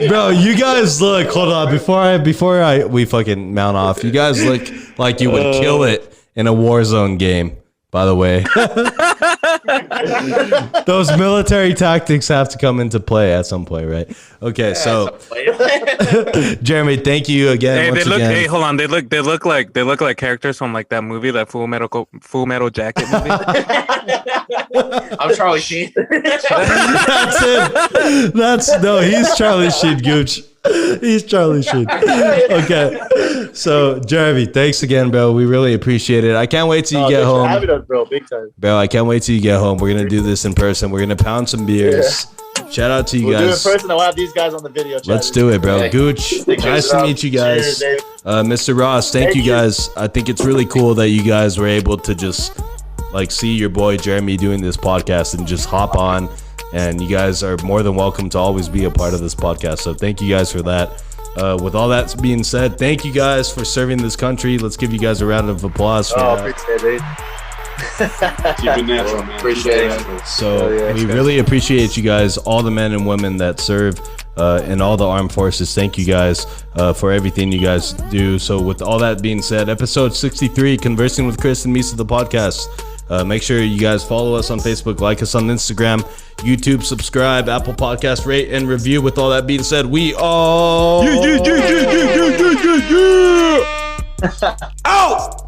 [SPEAKER 1] Bro, you guys look, hold on, before we fucking mount off, you guys look like you would kill it in a Warzone game, by the way. Those military tactics have to come into play at some point, right? Okay, so Jeremy, thank you again.
[SPEAKER 2] Hey, hold on. They look like characters from that movie, that Full Metal Jacket movie.
[SPEAKER 5] I'm Charlie Sheen.
[SPEAKER 1] That's it. He's Charlie Sheen, Gooch. He's Charlie Sheen. Okay. So, Jeremy, thanks again, bro. We really appreciate it. I can't wait till you get home.
[SPEAKER 3] Have it, bro. Big time.
[SPEAKER 1] Bro, I can't wait till you get home. We're going to do this in person. We're going to pound some beers. Yeah. Shout out to you guys.
[SPEAKER 3] We'll do it in person. I'll have these guys on the video chat.
[SPEAKER 1] Let's do it, bro. Yeah. Gooch, nice to meet you guys. Cheers, Mr. Ross, thank you guys. I think it's really cool that you guys were able to just see your boy Jeremy doing this podcast and just hop on. And you guys are more than welcome to always be a part of this podcast. So thank you guys for that. With all that being said, thank you guys for serving this country. Let's give you guys a round of applause for that.
[SPEAKER 3] Appreciate it.
[SPEAKER 4] Keep it natural, man.
[SPEAKER 5] Appreciate it.
[SPEAKER 1] So we really appreciate you guys, all the men and women that serve in all the armed forces. Thank you guys for everything you guys do. So with all that being said, episode 63, Conversing with Chris and Misa, the podcast. Make sure you guys follow us on Facebook, like us on Instagram, YouTube, subscribe, Apple Podcast, rate, and review. With all that being said, we all... Out!